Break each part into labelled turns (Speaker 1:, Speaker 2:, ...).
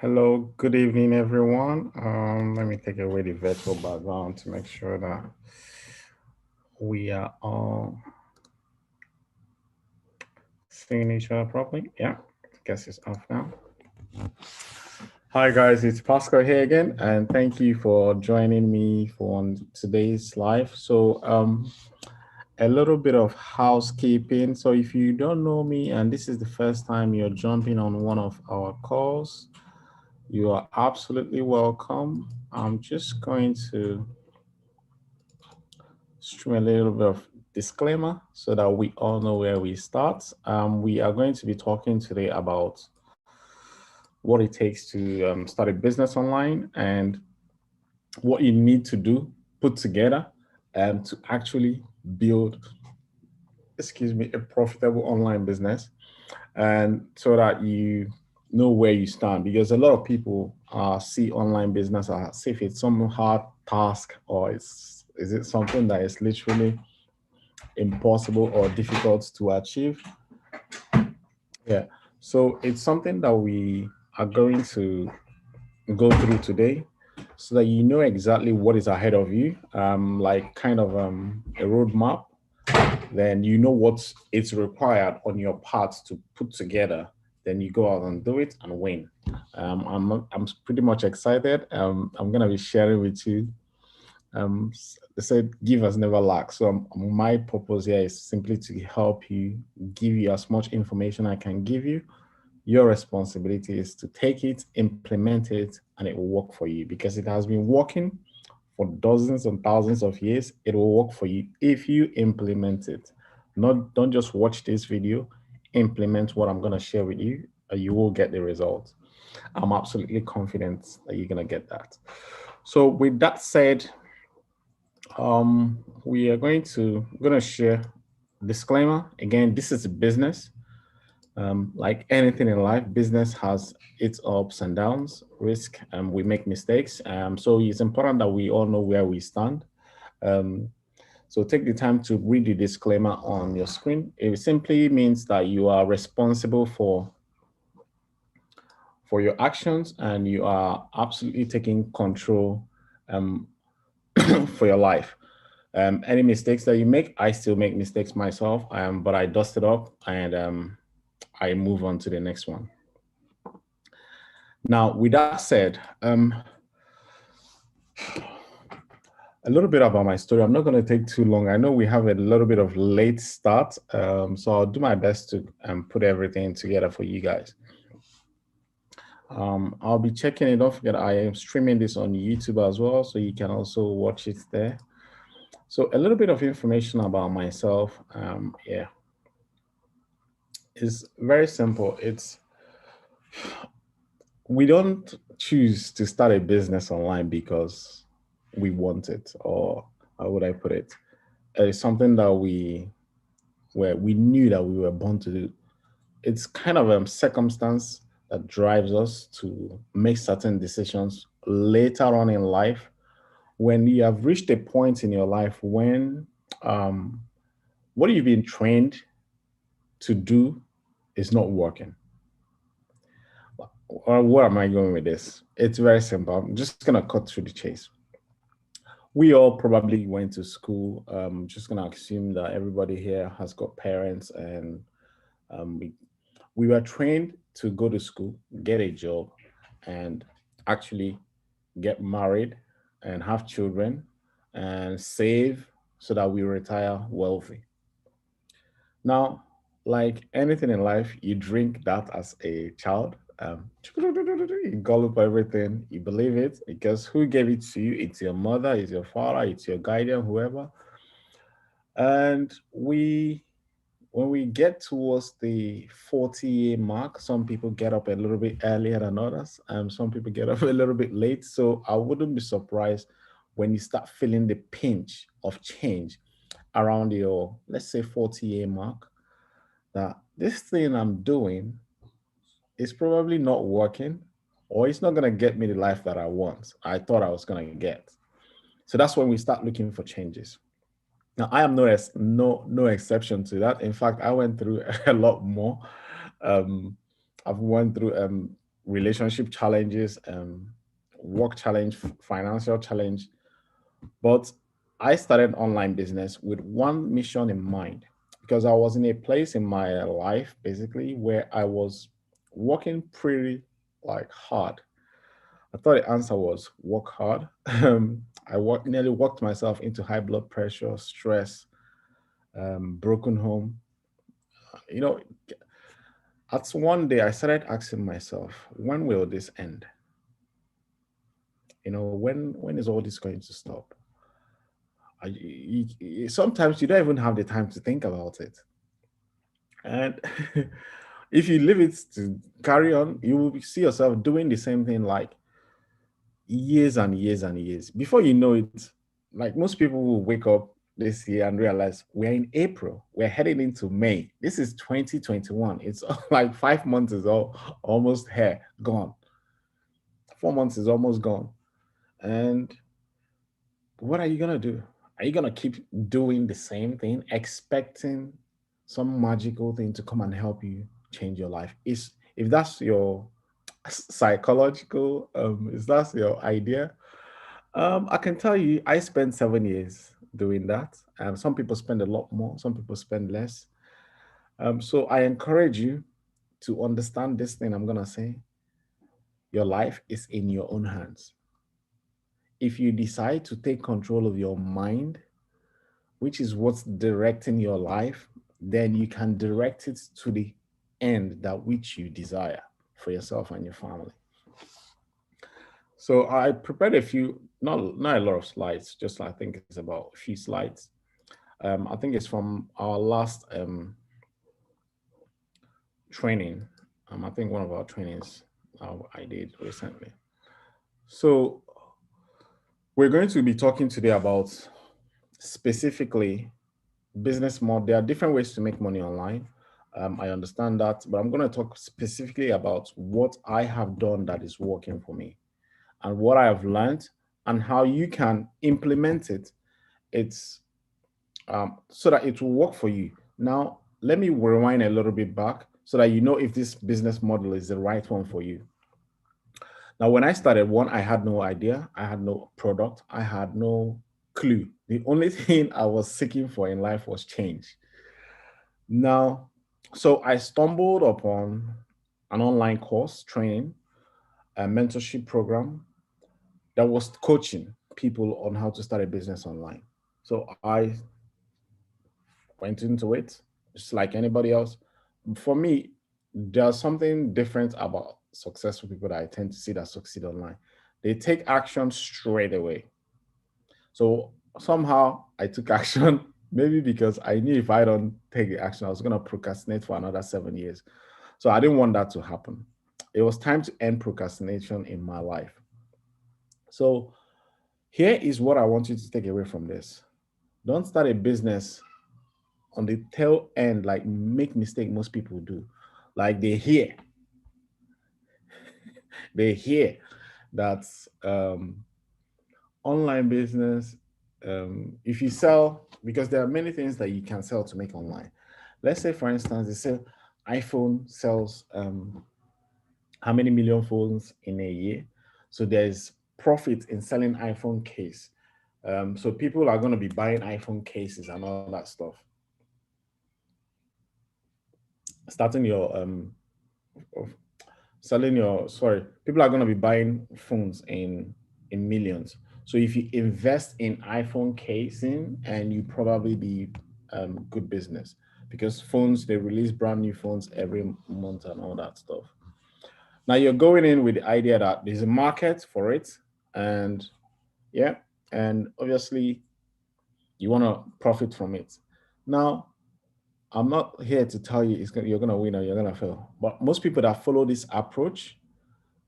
Speaker 1: Hello, good evening, everyone. Let me take away the virtual background to make sure that we are all seeing each other properly. Yeah, I guess it's off now. Hi, guys, it's Pascal here again, and thank you for joining me for today's live. A little bit of housekeeping. So, if you don't know me and this is the first time you're jumping on one of our calls, you are absolutely welcome. I'm just going to stream a little bit of disclaimer so that we all know where we start. We are going to be talking today about what it takes to start a business online and what you need to do, put together, to actually build, a profitable online business, and so that you know where you stand. Because a lot of people see online business as if it's some hard task, or is it something that is literally impossible or difficult to achieve. Yeah. So it's something that we are going to go through today so that you know exactly what is ahead of you, like kind of a roadmap. Then you know what it's required on your part to put together. Then you go out and do it and win. I'm pretty much excited. I'm gonna be sharing with you. They said give us never lack. So my purpose here is simply to help you, give you as much information I can give you. Your responsibility is to take it, implement it, and it will work for you because it has been working for dozens and thousands of years. It will work for you if you implement it. Not don't just watch this video, implement what I'm going to share with you, and you will get the results. I'm absolutely confident that you're going to get that. So with that said, we are going to share disclaimer. Again, this is a business. Like anything in life, business has its ups and downs, risk, and we make mistakes. So it's important that we all know where we stand. Um, so take the time to read the disclaimer on your screen. It simply means that you are responsible for your actions and you are absolutely taking control um, for your life. Any mistakes that you make, I still make mistakes myself, but I dust it up and I move on to the next one. Now, with that said, a little bit about my story. I'm not going to take too long. I know we have a little bit of late start, so I'll do my best to put everything together for you guys. I'll be checking it. Don't forget, I am streaming this on YouTube as well, so you can also watch it there. So a little bit of information about myself. Yeah, it's very simple. We don't choose to start a business online because we want it, or how would I put it? It's something that where we knew that we were born to do. It's kind of a circumstance that drives us to make certain decisions later on in life when you have reached a point in your life when um, what you've been trained to do is not working. Or where am I going with this? It's very simple. I'm just gonna cut through the chase. We all probably went to school. Just gonna assume that everybody here has got parents, and we were trained to go to school, get a job, and actually get married and have children and save so that we retire wealthy. Now, like anything in life, you drink that as a child. You gulp everything, you believe it because who gave it to you? It's your mother, it's your father, it's your guardian, whoever. And when we get towards the 40-year mark, some people get up a little bit earlier than others, and some people get up a little bit late. So I wouldn't be surprised when you start feeling the pinch of change around your, let's say, 40-year mark, that this thing I'm doing is probably not working, or it's not going to get me the life that I thought I was going to get. So that's when we start looking for changes. Now, I am no exception to that. In fact, I went through a lot more. Um, I've went through relationship challenges, work challenge, financial challenge. But I started online business with one mission in mind because I was in a place in my life basically where I was working pretty like hard. I thought the answer was work hard. Nearly worked myself into high blood pressure, stress, broken home. You know, at one day I started asking myself, when will this end? When is all this going to stop? Sometimes you don't even have the time to think about it. And if you leave it to carry on, you will see yourself doing the same thing like years and years and years. Before you know it, like most people will wake up this year and realize we're in April, we're heading into May. This is 2021. It's like 5 months is almost here, gone. 4 months is almost gone. And what are you gonna do? Are you gonna keep doing the same thing, expecting some magical thing to come and help you change your life? Is if that's your psychological, is that's your idea? I can tell you, I spent 7 years doing that. Some people spend a lot more, some people spend less. So I encourage you to understand this thing I'm gonna say. Your life is in your own hands. If you decide to take control of your mind, which is what's directing your life, then you can direct it to the end that which you desire for yourself and your family. So I prepared a few, not a lot of slides, just I think it's about a few slides. I think it's from our last training. I think one of our trainings I did recently. So we're going to be talking today about specifically business model. There are different ways to make money online. I understand that, but I'm going to talk specifically about what I have done that is working for me and what I have learned and how you can implement it. It's so that it will work for you. Now, let me rewind a little bit back so that you know if this business model is the right one for you. Now, when I started, one, I had no idea. I had no product. I had no clue. The only thing I was seeking for in life was change. Now, so I stumbled upon an online course training, a mentorship program that was coaching people on how to start a business online. So I went into it just like anybody else. For me, there's something different about successful people that I tend to see that succeed online. They take action straight away. So somehow I took action, maybe because I knew if I don't take the action, I was going to procrastinate for another 7 years. So I didn't want that to happen. It was time to end procrastination in my life. So here is what I want you to take away from this. Don't start a business on the tail end, like make mistake most people do. Like they hear that online business, if you sell, because there are many things that you can sell to make online. Let's say, for instance, they say iPhone sells how many million phones in a year. So there's profit in selling iPhone case. So people are going to be buying iPhone cases and all that stuff. Starting your of selling your sorry, people are going to be buying phones in millions. So if you invest in iPhone casing, and you probably be good business because phones, they release brand new phones every month and all that stuff. Now you're going in with the idea that there's a market for it, and yeah, and obviously you want to profit from it. Now, I'm not here to tell you you're going to win or you're going to fail, but most people that follow this approach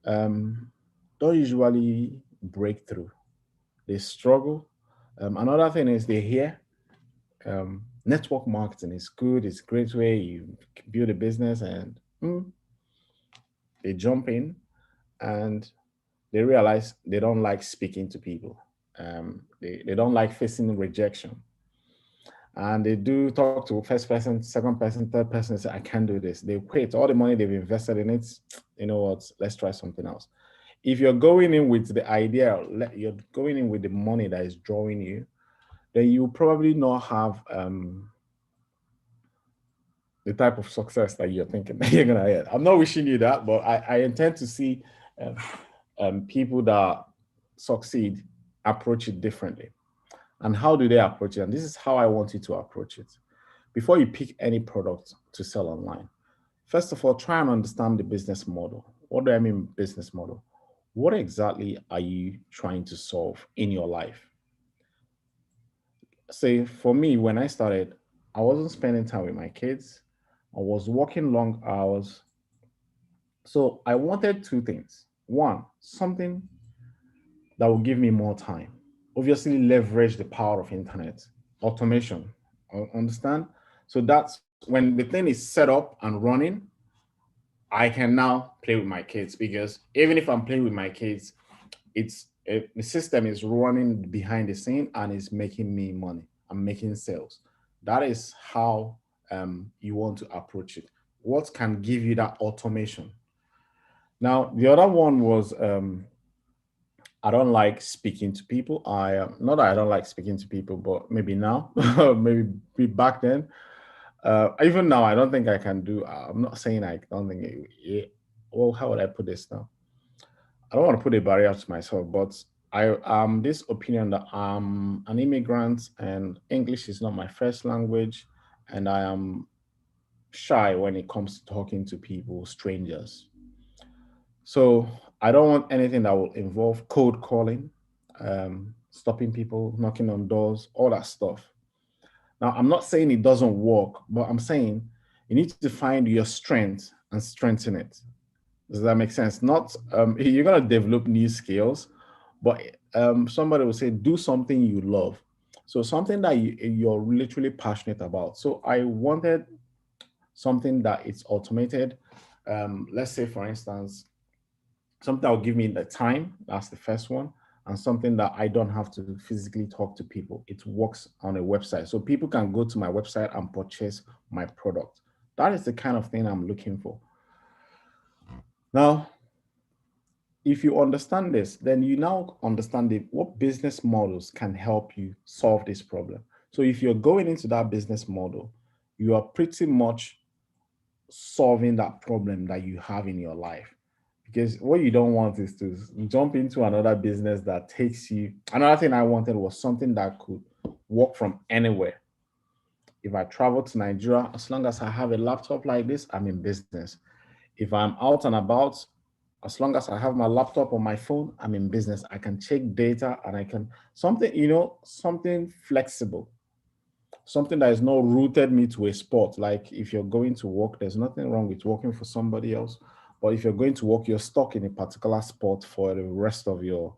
Speaker 1: um, don't usually break through. They struggle. Another thing is they hear network marketing is good, it's a great way you build a business, and they jump in and they realize they don't like speaking to people. They don't like facing rejection. and they do talk to first person, second person, third person, and say, I can't do this. They quit all the money they've invested in it. You know what? Let's try something else. If you're going in with the idea, you're going in with the money that is drawing you, then you probably not have the type of success that you're thinking that you're gonna get. I'm not wishing you that, but I intend to see people that succeed approach it differently. And how do they approach it? And this is how I want you to approach it. Before you pick any product to sell online, first of all, try and understand the business model. What do I mean business model? What exactly are you trying to solve in your life? Say for me, when I started, I wasn't spending time with my kids. I was working long hours. So I wanted two things. One, something that will give me more time. Obviously, leverage the power of internet, automation. Understand? So that's when the thing is set up and running, I can now play with my kids because even if I'm playing with my kids, the system is running behind the scene and is making me money. I'm making sales. That is how you want to approach it. What can give you that automation? Now, the other one was I don't like speaking to people. Not that I don't like speaking to people, but maybe now, maybe back then. Even now, I don't think I can do. I'm not saying I don't think. Well, how would I put this now? I don't want to put a barrier to myself, but I am this opinion that I'm an immigrant and English is not my first language, and I am shy when it comes to talking to people, strangers. So I don't want anything that will involve cold calling, stopping people, knocking on doors, all that stuff. Now, I'm not saying it doesn't work, but I'm saying you need to find your strength and strengthen it. Does that make sense? Not you're gonna develop new skills, but somebody will say do something you love. So something that you're literally passionate about. So I wanted something that it's automated. Let's say, for instance, something that will give me the time. That's the first one. And something that I don't have to physically talk to people. It works on a website. So people can go to my website and purchase my product. That is the kind of thing I'm looking for. Now, if you understand this, then you now understand what business models can help you solve this problem. So if you're going into that business model, you are pretty much solving that problem that you have in your life. Because what you don't want is to jump into another business that takes you. Another thing I wanted was something that could work from anywhere. If I travel to Nigeria, as long as I have a laptop like this, I'm in business. If I'm out and about, as long as I have my laptop or my phone, I'm in business. I can check data and I can something, something flexible, something that is not rooted me to a spot. Like if you're going to work, there's nothing wrong with working for somebody else. But if you're going to work, you're stuck in a particular spot for the rest of your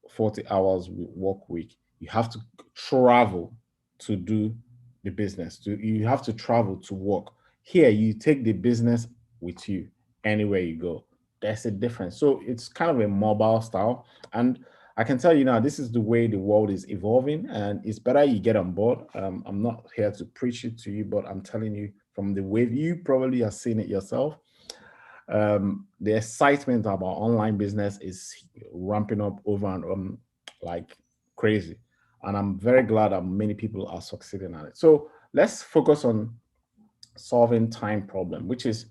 Speaker 1: 40 hours work week. You have to travel to do the business. You have to travel to work. Here, you take the business with you anywhere you go. There's a difference. So it's kind of a mobile style. And I can tell you now, this is the way the world is evolving, and it's better you get on board. I'm not here to preach it to you, but I'm telling you from the way you probably have seen it yourself. The excitement about online business is ramping up over and like crazy. And I'm very glad that many people are succeeding at it. So let's focus on solving time problem, which is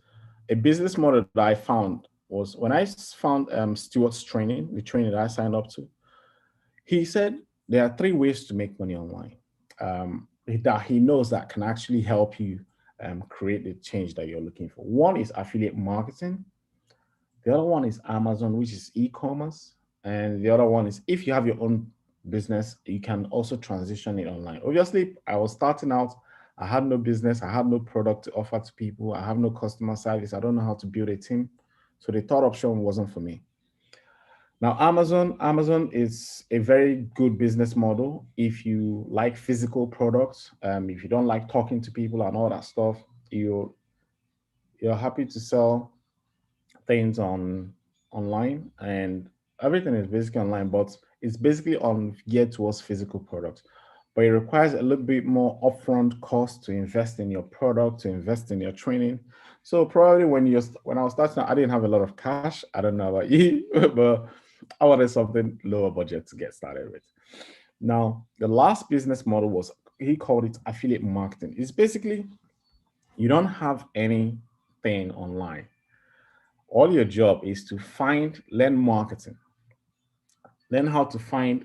Speaker 1: a business model that I found was when I found Stewart's training, the training that I signed up to. He said there are three ways to make money online that he knows that can actually help you create the change that you're looking for. One is affiliate marketing. The other one is Amazon, which is e-commerce. And the other one is if you have your own business, you can also transition it online. Obviously, I was starting out. I had no business. I had no product to offer to people. I have no customer service. I don't know how to build a team. So the third option wasn't for me. Now, Amazon is a very good business model if you like physical products. If you don't like talking to people and all that stuff, you're happy to sell things online, and everything is basically online, but it's basically on geared towards physical products. but it requires a little bit more upfront cost to invest in your product, to invest in your training. So probably when I was starting, I didn't have a lot of cash. I don't know about you, but I wanted something lower budget to get started with. Now, the last business model was, he called it affiliate marketing. It's basically you don't have anything online. All your job is to learn marketing, learn how to find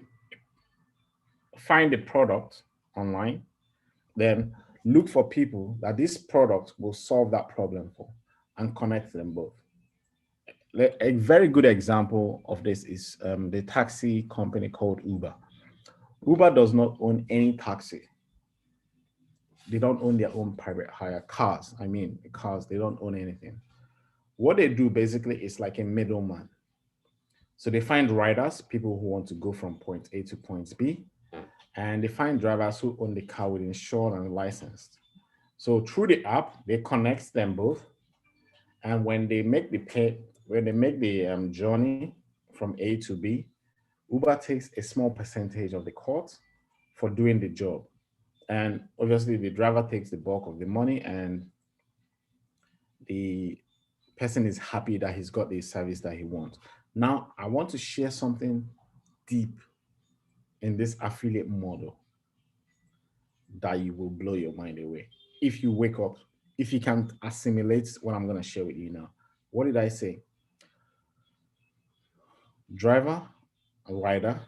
Speaker 1: a product online, then look for people that this product will solve that problem for and connect them both. A very good example of this is the taxi company called Uber. Uber does not own any taxi. They don't own their own private hire cars. I mean, cars, they don't own anything. What they do basically is like a middleman. So they find riders, people who want to go from point A to point B, and they find drivers who own the car with insurance and licensed. So through the app, they connect them both, and when they make the journey from A to B, Uber takes a small percentage of the cost for doing the job, and obviously the driver takes the bulk of the money, and the person is happy that he's got the service that he wants. Now, I want to share something deep in this affiliate model that you will blow your mind away if you wake up, if you can assimilate what I'm going to share with you now. What did I say? Driver, a rider,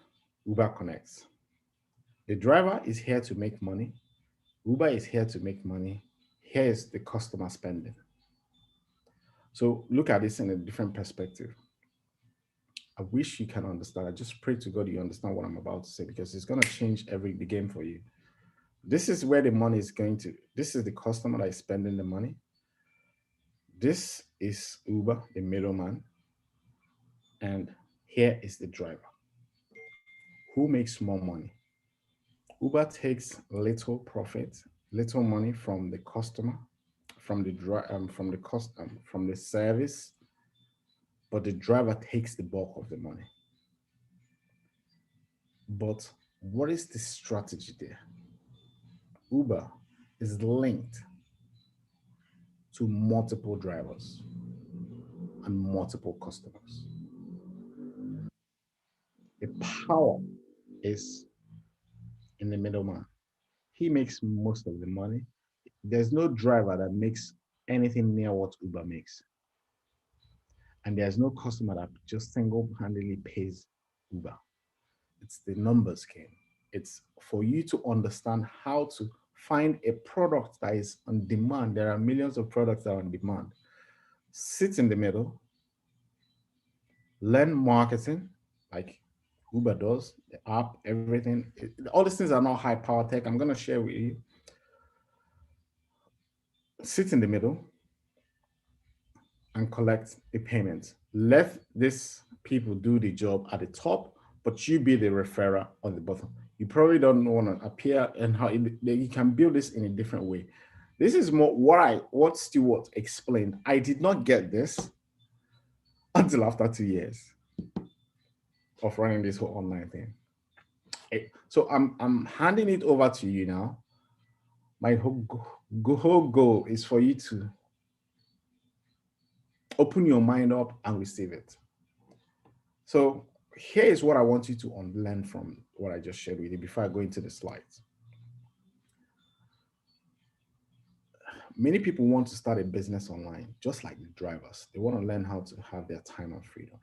Speaker 1: Uber connects. The driver is here to make money. Uber is here to make money. Here is the customer spending. So look at this in a different perspective. I wish you can understand. I just pray to God you understand what I'm about to say, because it's going to change the game for you. This is where the money is going to. This is the customer that is spending the money. This is Uber, the middleman. And here is the driver. Who makes more money? Uber takes little profit, little money from the customer, from the service, but the driver takes the bulk of the money. But what is the strategy there? Uber is linked to multiple drivers and multiple customers. The power is in the middleman. He makes most of the money. There's no driver that makes anything near what Uber makes. And there's no customer that just single-handedly pays Uber. It's the numbers game. It's for you to understand how to find a product that is on demand. There are millions of products that are on demand. Sit in the middle, learn marketing, like Uber does, the app, everything. All these things are not high power tech. I'm going to share with you. Sit in the middle and collect a payment. Let these people do the job at the top, but you be the referrer on the bottom. You probably don't want to appear, and how you can build this in a different way. This is more what Stewart explained. I did not get this until after 2 years of running this whole online thing. So I'm handing it over to you now. My whole goal is for you to open your mind up and receive it. So here is what I want you to unlearn from what I just shared with you before I go into the slides. Many people want to start a business online, just like the drivers. They want to learn how to have their time and freedom.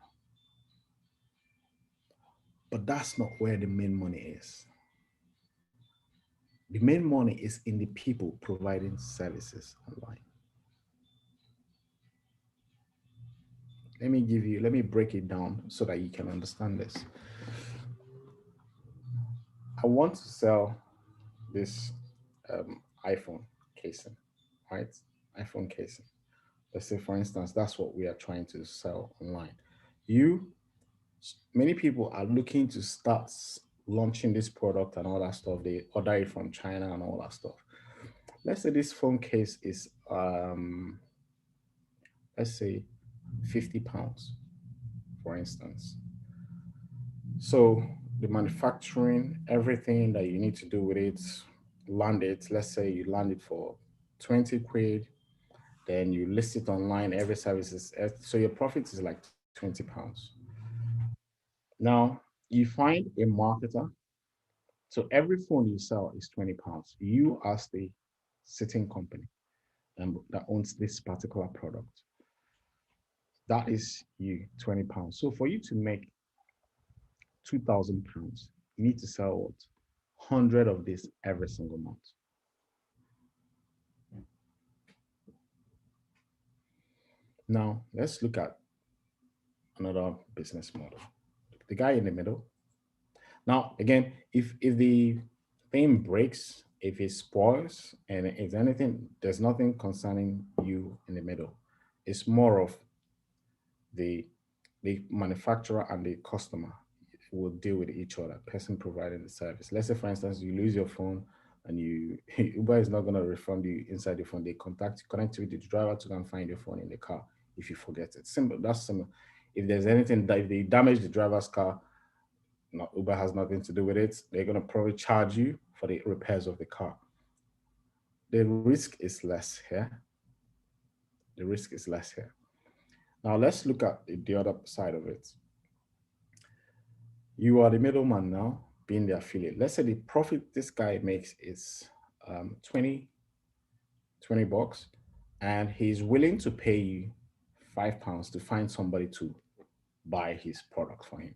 Speaker 1: But that's not where the main money is. The main money is in the people providing services online. Let me break it down so that you can understand this. I want to sell this iPhone casing, right? iPhone casing. Let's say, for instance, that's what we are trying to sell online. Many people are looking to start launching this product and all that stuff. They order it from China and all that stuff. Let's say this phone case is, let's say, £50, for instance. So the manufacturing, everything that you need to do with it, land it. Let's say you land it for 20 quid, then you list it online, every service is, so your profit is like 20 pounds. Now, you find a marketer. So every phone you sell is 20 pounds. You as the sitting company that owns this particular product, that is you, 20 pounds. So for you to make 2,000 pounds, you need to sell what? 100 of this every single month. Now, let's look at another business model. The guy in the middle. Now, again, if the thing breaks, if it spoils, and if anything, there's nothing concerning you in the middle. It's more of the the manufacturer and the customer will deal with each other, person providing the service. Let's say, for instance, you lose your phone and you Uber is not going to refund you inside the phone. They connect you with the driver to go and find your phone in the car if you forget it. Simple. That's simple. If there's anything that if they damage the driver's car, Uber has nothing to do with it. They're going to probably charge you for the repairs of the car. The risk is less here. The risk is less here. Now let's look at the other side of it. You are the middleman now, being the affiliate. Let's say the profit this guy makes is 20 bucks, and he's willing to pay you £5 to find somebody to buy his product for him,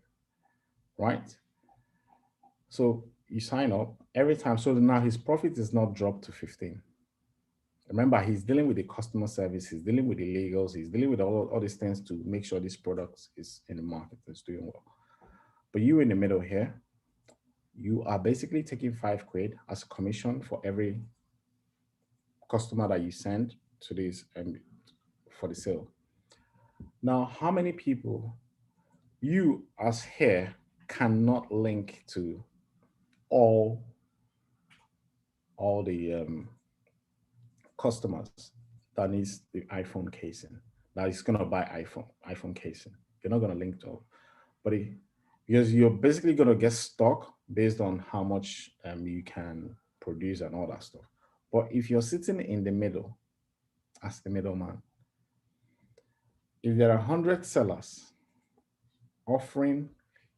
Speaker 1: right? So you sign up every time. So now his profit is not dropped to 15. Remember, he's dealing with the customer service, he's dealing with the legals, he's dealing with all these things to make sure this product is in the market, it's doing well. But you in the middle here, you are basically taking 5 quid as a commission for every customer that you send to this and for the sale. Now, how many people you as here cannot link to all the customers that needs the iPhone casing, that is going to buy iPhone casing? You're not going to link to all, but because you're basically going to get stock based on how much you can produce and all that stuff. But if you're sitting in the middle as the middleman, if there are 100 sellers offering,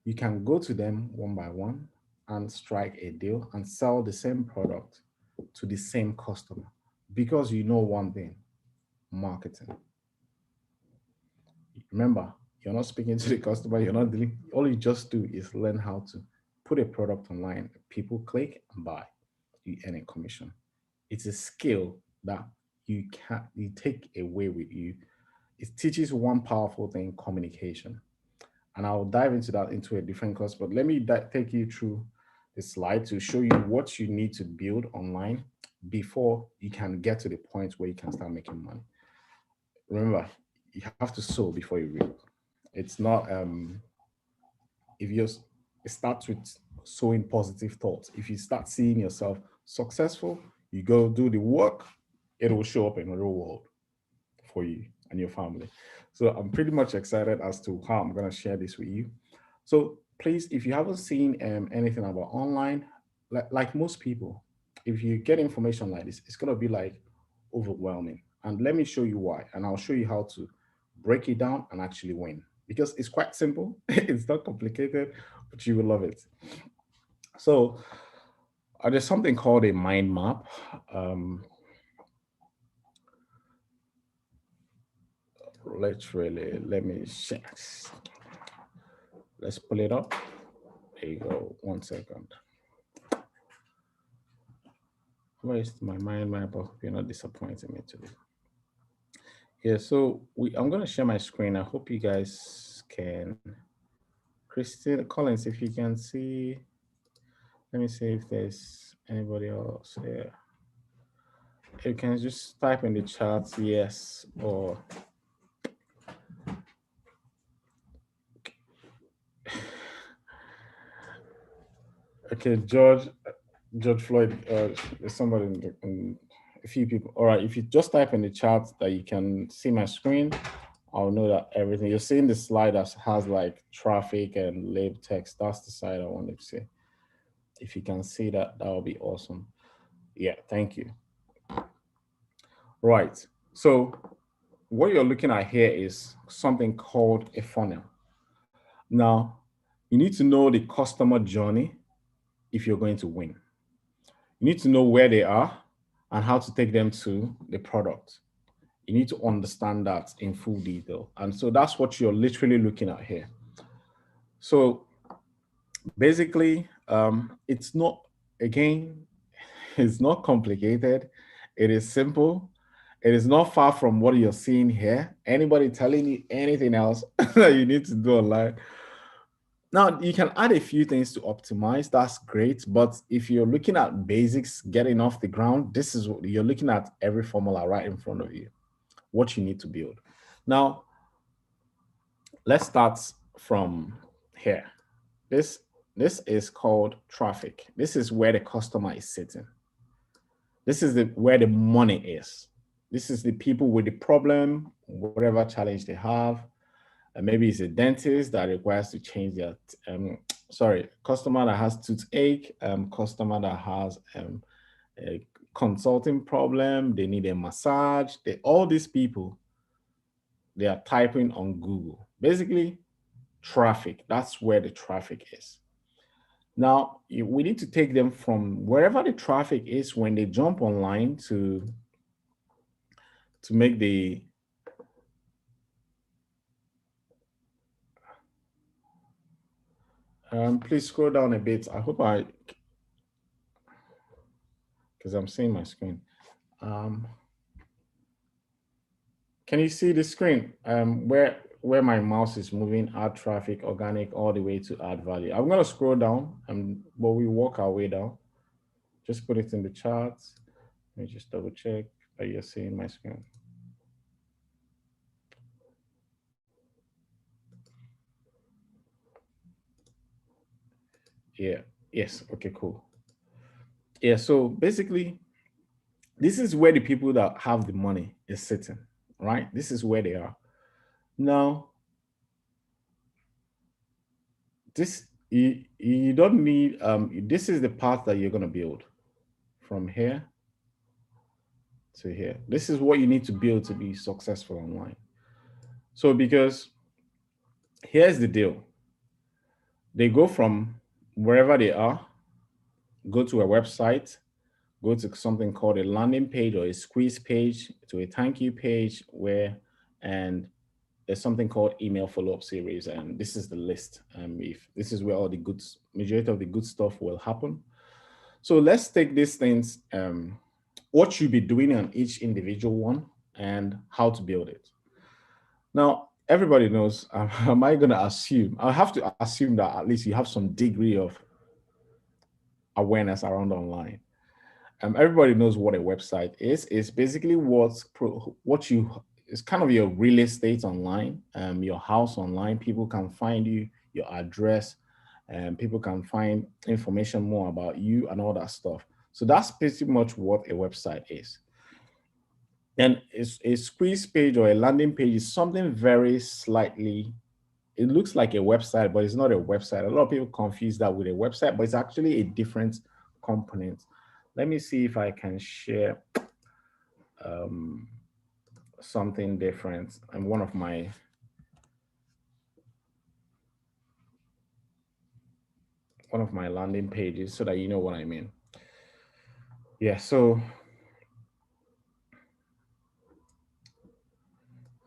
Speaker 1: you can go to them one by one and strike a deal and sell the same product to the same customer, because you know one thing: marketing. Remember, you're not speaking to the customer, you're not dealing, all you just do is learn how to put a product online. People click and buy, you earn a commission. It's a skill that you take away with you. It teaches one powerful thing: communication. And I'll dive into that into a different course, but let me take you through the slide to show you what you need to build online before you can get to the point where you can start making money. Remember, you have to sow before you reap. It's not if you it starts with sowing positive thoughts. If you start seeing yourself successful, you go do the work, it will show up in the real world for you and your family. So I'm pretty much excited as to how I'm going to share this with you. So please, if you haven't seen anything about online, like most people, if you get information like this, it's going to be like overwhelming. And let me show you why. And I'll show you how to break it down and actually win, because it's quite simple. It's not complicated, but you will love it. So there's something called a mind map. Let me check. Let's pull it up. There you go. 1 second. Where is my mind map? You're not disappointing me today. Yeah, so I'm going to share my screen. I hope you guys can. Christine Collins, if you can see, let me see if there's anybody else here. You can just type in the chat yes or okay. George Floyd, there's somebody in a few people. All right, if you just type in the chat that you can see my screen, I'll know that everything. You're seeing the slide that has like traffic and lib text. That's the side I wanted to see. If you can see that, that would be awesome. Yeah, thank you. Right. So what you're looking at here is something called a funnel. Now, you need to know the customer journey if you're going to win. You need to know where they are and how to take them to the product. You need to understand that in full detail. And so that's what you're literally looking at here. So basically, it's not, again, it's not complicated. It is simple. It is not far from what you're seeing here. Anybody telling you anything else that you need to do online. Now, you can add a few things to optimize. That's great. But if you're looking at basics, getting off the ground, this is what you're looking at, every formula right in front of you, what you need to build. Now, let's start from here. This is called traffic. This is where the customer is sitting. This is where the money is. This is the people with the problem, whatever challenge they have. And maybe it's a dentist that requires to change their, customer that has toothache, customer that has a consulting problem, they need a massage. All these people, they are typing on Google. Basically, traffic, that's where the traffic is. Now, we need to take them from wherever the traffic is when they jump online to make the please scroll down a bit. I hope because I'm seeing my screen. Can you see the screen? Where my mouse is moving, add traffic, organic, all the way to add value. I'm gonna scroll down, but we walk our way down. Just put it in the charts. Let me just double check that you're seeing my screen. Yeah, yes, okay, cool. Yeah, so basically, this is where the people that have the money is sitting, right? This is where they are. Now, you don't need, this is the path that you're gonna build from here to here. This is what you need to build to be successful online. So because here's the deal. They go from wherever they are, go to a website, go to something called a landing page or a squeeze page, to a thank you page, and there's something called email follow-up series, and this is the list. If this is where all the majority of the good stuff will happen. So let's take these things, what you'll be doing on each individual one and how to build it. Now, everybody knows, am I going to assume? I have to assume that at least you have some degree of awareness around online. Everybody knows what a website is. It's basically it's kind of your real estate online, your house online. People can find you, your address, and people can find information more about you and all that stuff. So that's pretty much what a website is. And a squeeze page or a landing page is something very slightly, it looks like a website, but it's not a website. A lot of people confuse that with a website, but it's actually a different component. Let me see if I can share something different. And one of my landing pages so that you know what I mean. Yeah, so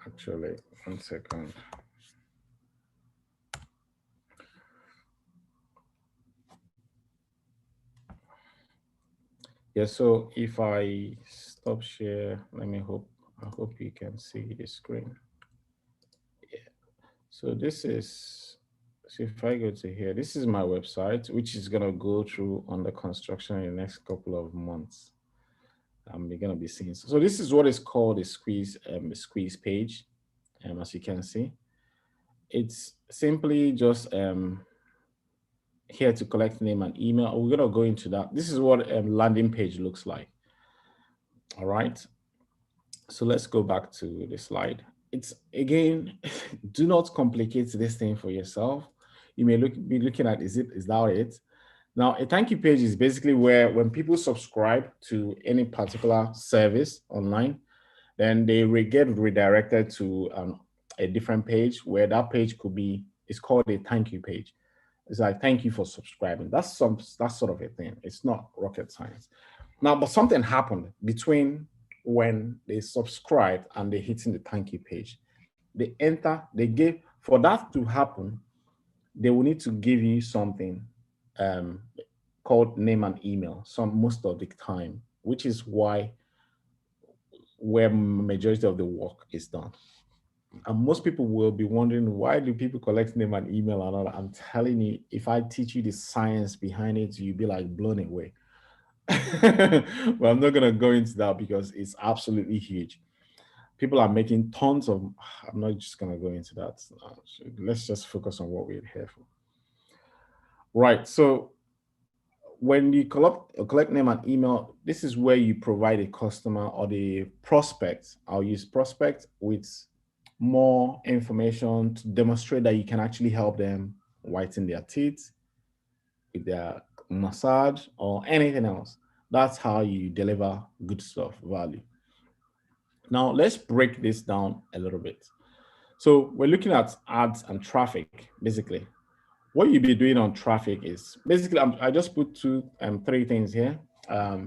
Speaker 1: actually, 1 second. Yeah, so if I stop share, I hope you can see the screen. Yeah. So this is, so if I go to here, this is my website, which is gonna go through under construction in the next couple of months. You're gonna be seeing. So this is what is called a squeeze page. As you can see, it's simply just here to collect name and email. We're gonna go into that. This is what a landing page looks like. All right. So let's go back to the slide. it's again, do not complicate this thing for yourself. You may be looking at, is that it? Now, a thank you page is basically where when people subscribe to any particular service online, then they get redirected to a different page where that page could be, it's called a thank you page. It's like, thank you for subscribing. That's sort of a thing. It's not rocket science. Now, but something happened between when they subscribed and they hitting the thank you page. They give, for that to happen, they will need to give you something um, called name and email, most of the time, which is where majority of the work is done. And most people will be wondering, why do people collect name and email and all that? I'm telling you, if I teach you the science behind it, you'll be like blown away. But I'm not gonna go into that because it's absolutely huge. People are making tons of. I'm not just gonna go into that. So let's just focus on what we're here for. Right. So when you collect name and email, this is where you provide a customer or the prospect. I'll use prospect with more information to demonstrate that you can actually help them whiten their teeth, with their massage, or anything else. That's how you deliver good stuff, value. Now, let's break this down a little bit. So, we're looking at ads and traffic, basically. What you'll be doing on traffic is basically, I just put three things here.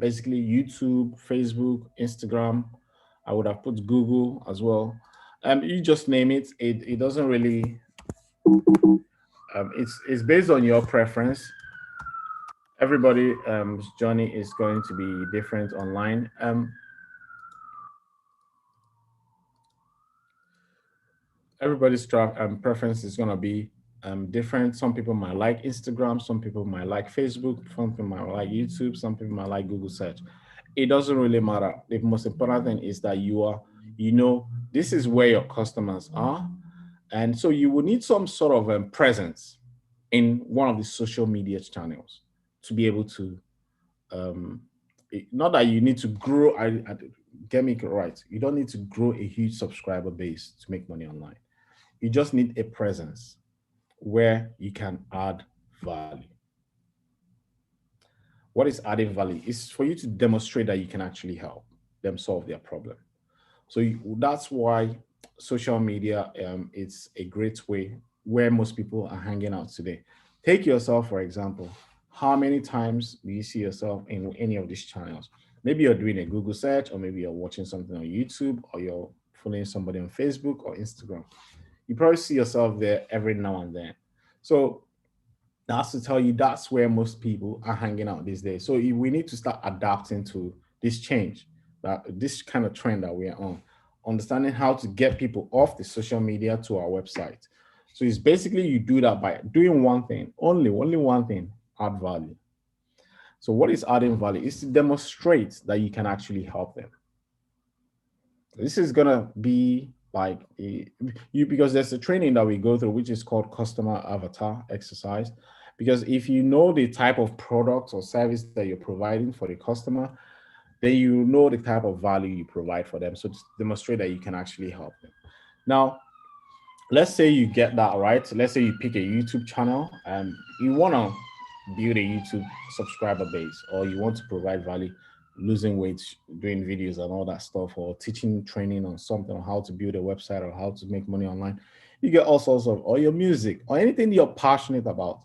Speaker 1: Basically, YouTube, Facebook, Instagram. I would have put Google as well. You just name it. It doesn't really. It's based on your preference. Everybody, journey is going to be different online. Everybody's preference is going to be different. Some people might like Instagram, some people might like Facebook, some people might like YouTube, some people might like Google search. It doesn't really matter. The most important thing is that this is where your customers are. And so you will need some sort of presence in one of the social media channels to be able to, not that you need to grow, get me right. You don't need to grow a huge subscriber base to make money online. You just need a presence where you can add value. What is adding value? It's for you to demonstrate that you can actually help them solve their problem. So that's why social media is a great way where most people are hanging out today. Take yourself, for example. How many times do you see yourself in any of these channels? Maybe you're doing a Google search, or maybe you're watching something on YouTube, or you're following somebody on Facebook or Instagram. You probably see yourself there every now and then. So that's to tell you that's where most people are hanging out these days. So we need to start adapting to this change, this kind of trend that we are on, understanding how to get people off the social media to our website. So it's basically you do that by doing one thing, only one thing, add value. So what is adding value? Is to demonstrate that you can actually help them. This is gonna be like because there's a training that we go through which is called customer avatar exercise. Because if you know the type of product or service that you're providing for the customer, then you know the type of value you provide for them. So to demonstrate that you can actually help them. Now, let's say you get that right. Let's say you pick a YouTube channel and you want to build a YouTube subscriber base, or you want to provide value, losing weight, doing videos and all that stuff, or teaching training on something, on how to build a website or how to make money online. You get all sorts of, or your music or anything you're passionate about.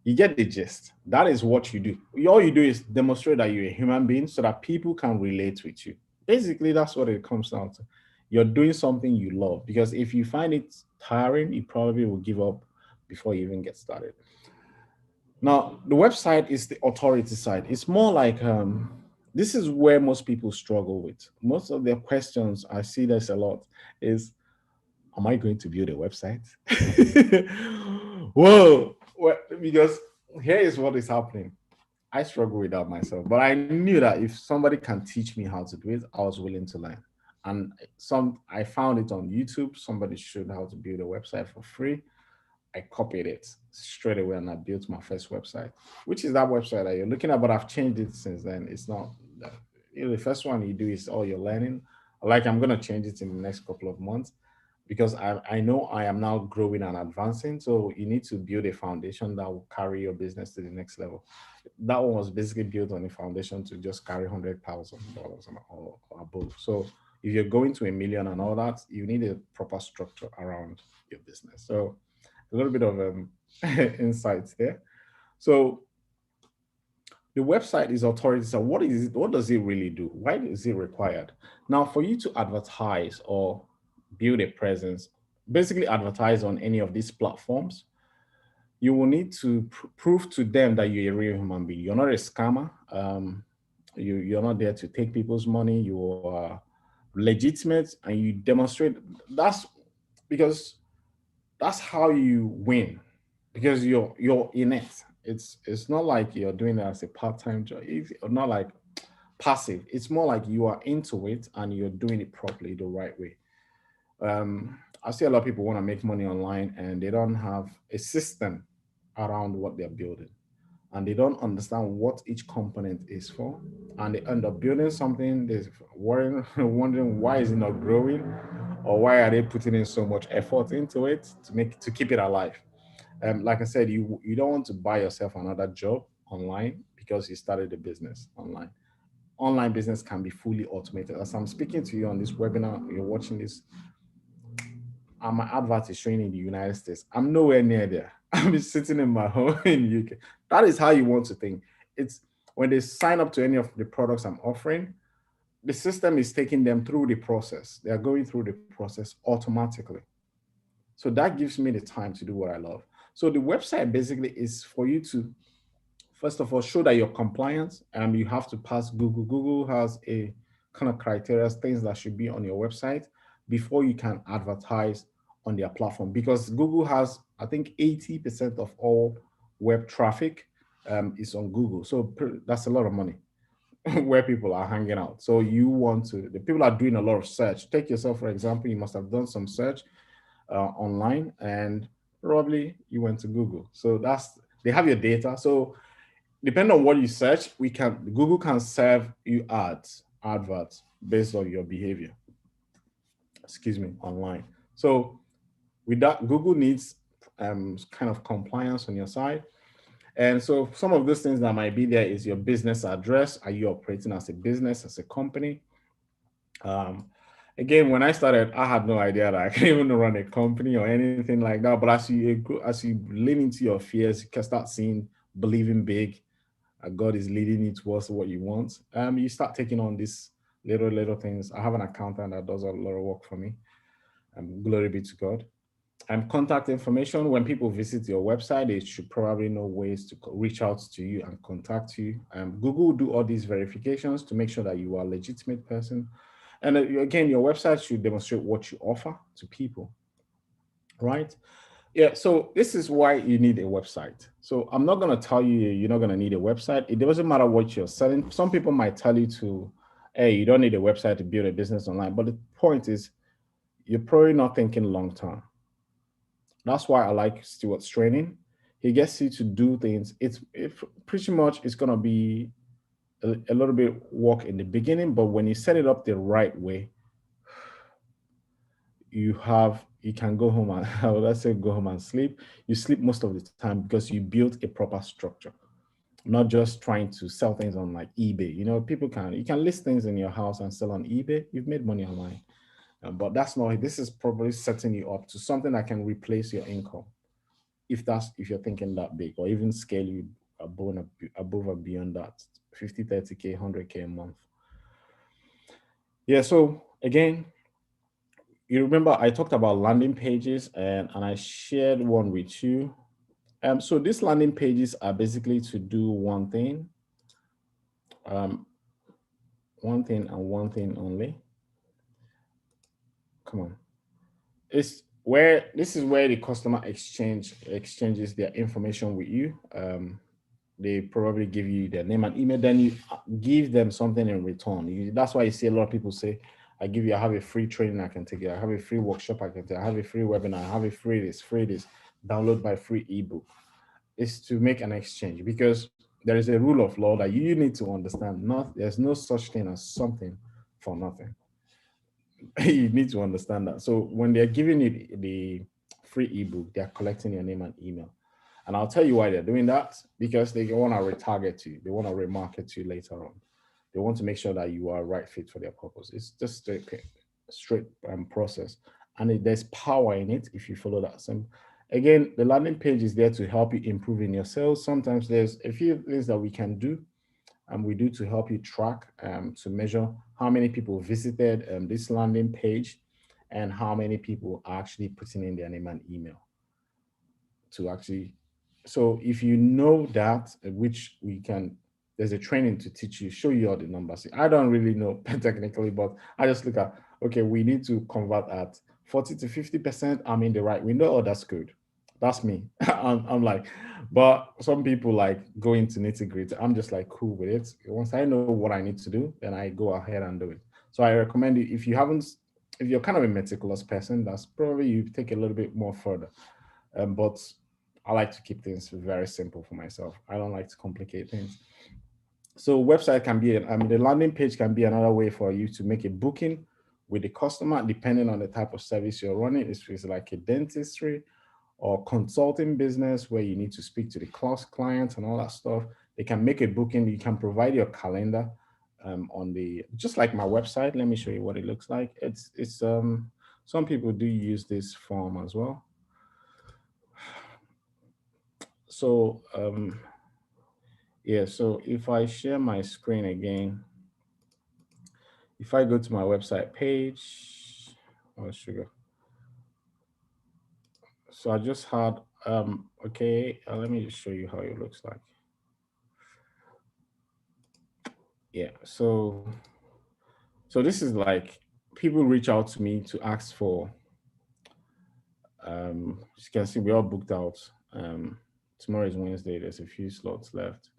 Speaker 1: You get the gist. That is what you do. All you do is demonstrate that you're a human being so that people can relate with you. Basically, that's what it comes down to. You're doing something you love, because if you find it tiring, you probably will give up before you even get started. Now, the website is the authority side. It's more like this is where most people struggle with. Most of their questions, I see this a lot, is, am I going to build a website? Whoa, well, because here is what is happening. I struggle with that myself, but I knew that if somebody can teach me how to do it, I was willing to learn. And I found it on YouTube. Somebody showed how to build a website for free. I copied it straight away and I built my first website, which is that website that you're looking at, but I've changed it since then. It's not, the first one you do is all your learning. Like, I'm going to change it in the next couple of months. because I know I am now growing and advancing. So you need to build a foundation that will carry your business to the next level. That one was basically built on a foundation to just carry $100,000 or above. So if you're going to a million and all that, you need a proper structure around your business. So a little bit of insights there. So the website is authority. So what is it? What does it really do? Why is it required? Now, for you to advertise or build a presence, basically advertise on any of these platforms, you will need to prove to them that you're a real human being. You're not a scammer. You're not there to take people's money. You are legitimate, and you demonstrate. That's because that's how you win, because you're in it. It's not like you're doing it as a part-time job. It's not like passive. It's more like you are into it and you're doing it properly the right way. I see a lot of people want to make money online and they don't have a system around what they're building, and they don't understand what each component is for, and they end up building something. They're worrying, wondering why is it not growing, or why are they putting in so much effort into it to keep it alive. Like I said, you don't want to buy yourself another job online because you started a business online. Online business can be fully automated. As I'm speaking to you on this webinar, you're watching this, and my advert is showing in the United States. I'm nowhere near there. I'm sitting in my home in UK. That is how you want to think. It's when they sign up to any of the products I'm offering, the system is taking them through the process. They are going through the process automatically. So that gives me the time to do what I love. So the website basically is for you to, first of all, show that you're compliant, and you have to pass Google. Google has a kind of criteria, things that should be on your website before you can advertise on their platform. Because Google has, I think, 80% of all web traffic is on Google. So that's a lot of money where people are hanging out. So you want to, the people are doing a lot of search. Take yourself, for example, you must have done some search online, and probably you went to Google. So they have your data. So depending on what you search, Google can serve you adverts based on your behavior. Excuse me, online. So with that, Google needs kind of compliance on your side. And so some of those things that might be there is your business address. Are you operating as a business, as a company? Um, Again, when I started, I had no idea that I can even run a company or anything like that. But as you lean into your fears, you can start seeing, believing big. God is leading you towards what you want. You start taking on these little things. I have an accountant that does a lot of work for me. Glory be to God. Contact information. When people visit your website, they should probably know ways to reach out to you and contact you. Google will do all these verifications to make sure that you are a legitimate person. And again, your website should demonstrate what you offer to people, right? Yeah, so this is why you need a website. So I'm not going to tell you you're not going to need a website. It doesn't matter what you're selling. Some people might tell you to, hey, you don't need a website to build a business online. But the point is, you're probably not thinking long term. That's why I like Stuart's training. He gets you to do things. Pretty much it's going to be a little bit work in the beginning, but when you set it up the right way, you can go home and let's say go home and sleep. You sleep most of the time because you built a proper structure, not just trying to sell things on like eBay. You can list things in your house and sell on eBay. You've made money online. But that's not, this is probably setting you up to something that can replace your income, if you're thinking that big, or even scale you above and beyond that, 50, 30K, 100K a month. Yeah, so again, you remember I talked about landing pages, and I shared one with you. So these landing pages are basically to do one thing, one thing and one thing only. Come on. This is where the customer exchanges their information with you. They probably give you their name and email, then you give them something in return. That's why you see a lot of people say, I have a free training I can take it. I have a free workshop I can take. I have a free webinar. I have a free this, download my free ebook. It's to make an exchange, because there is a rule of law that you need to understand. There's no such thing as something for nothing. You need to understand that. So when they're giving you the free ebook, they're collecting your name and email. And I'll tell you why they're doing that, because they want to retarget you. They want to remarket you later on. They want to make sure that you are right fit for their purpose. It's just straight process. And there's power in it if you follow that. Again, the landing page is there to help you improve in your sales. Sometimes there's a few things that we can do and we do to help you track, to measure how many people visited this landing page and how many people are actually putting in their name and email to actually. So if you know that, which we can, there's a training to teach you, show you all the numbers. I don't really know technically, but I just look at, okay, we need to convert at 40 to 50%. I'm in the right window. Oh, that's good. That's me. I'm like, but some people like go into nitty gritty. I'm just like cool with it. Once I know what I need to do, then I go ahead and do it. So I recommend you, if you haven't, if you're kind of a meticulous person, that's probably you take a little bit more further. But I like to keep things very simple for myself. I don't like to complicate things. So website can be, the landing page can be another way for you to make a booking with the customer, depending on the type of service you're running. If it's like a dentistry or consulting business where you need to speak to the clients and all that stuff, they can make a booking. You can provide your calendar on the, just like my website. Let me show you what it looks like. It's some people do use this form as well. So yeah, so if I share my screen again, if I go to my website page, oh sugar. So I just had okay, let me just show you how it looks like. Yeah, so this is like people reach out to me to ask for as you can see, we all booked out. Tomorrow is Wednesday, there's a few slots left.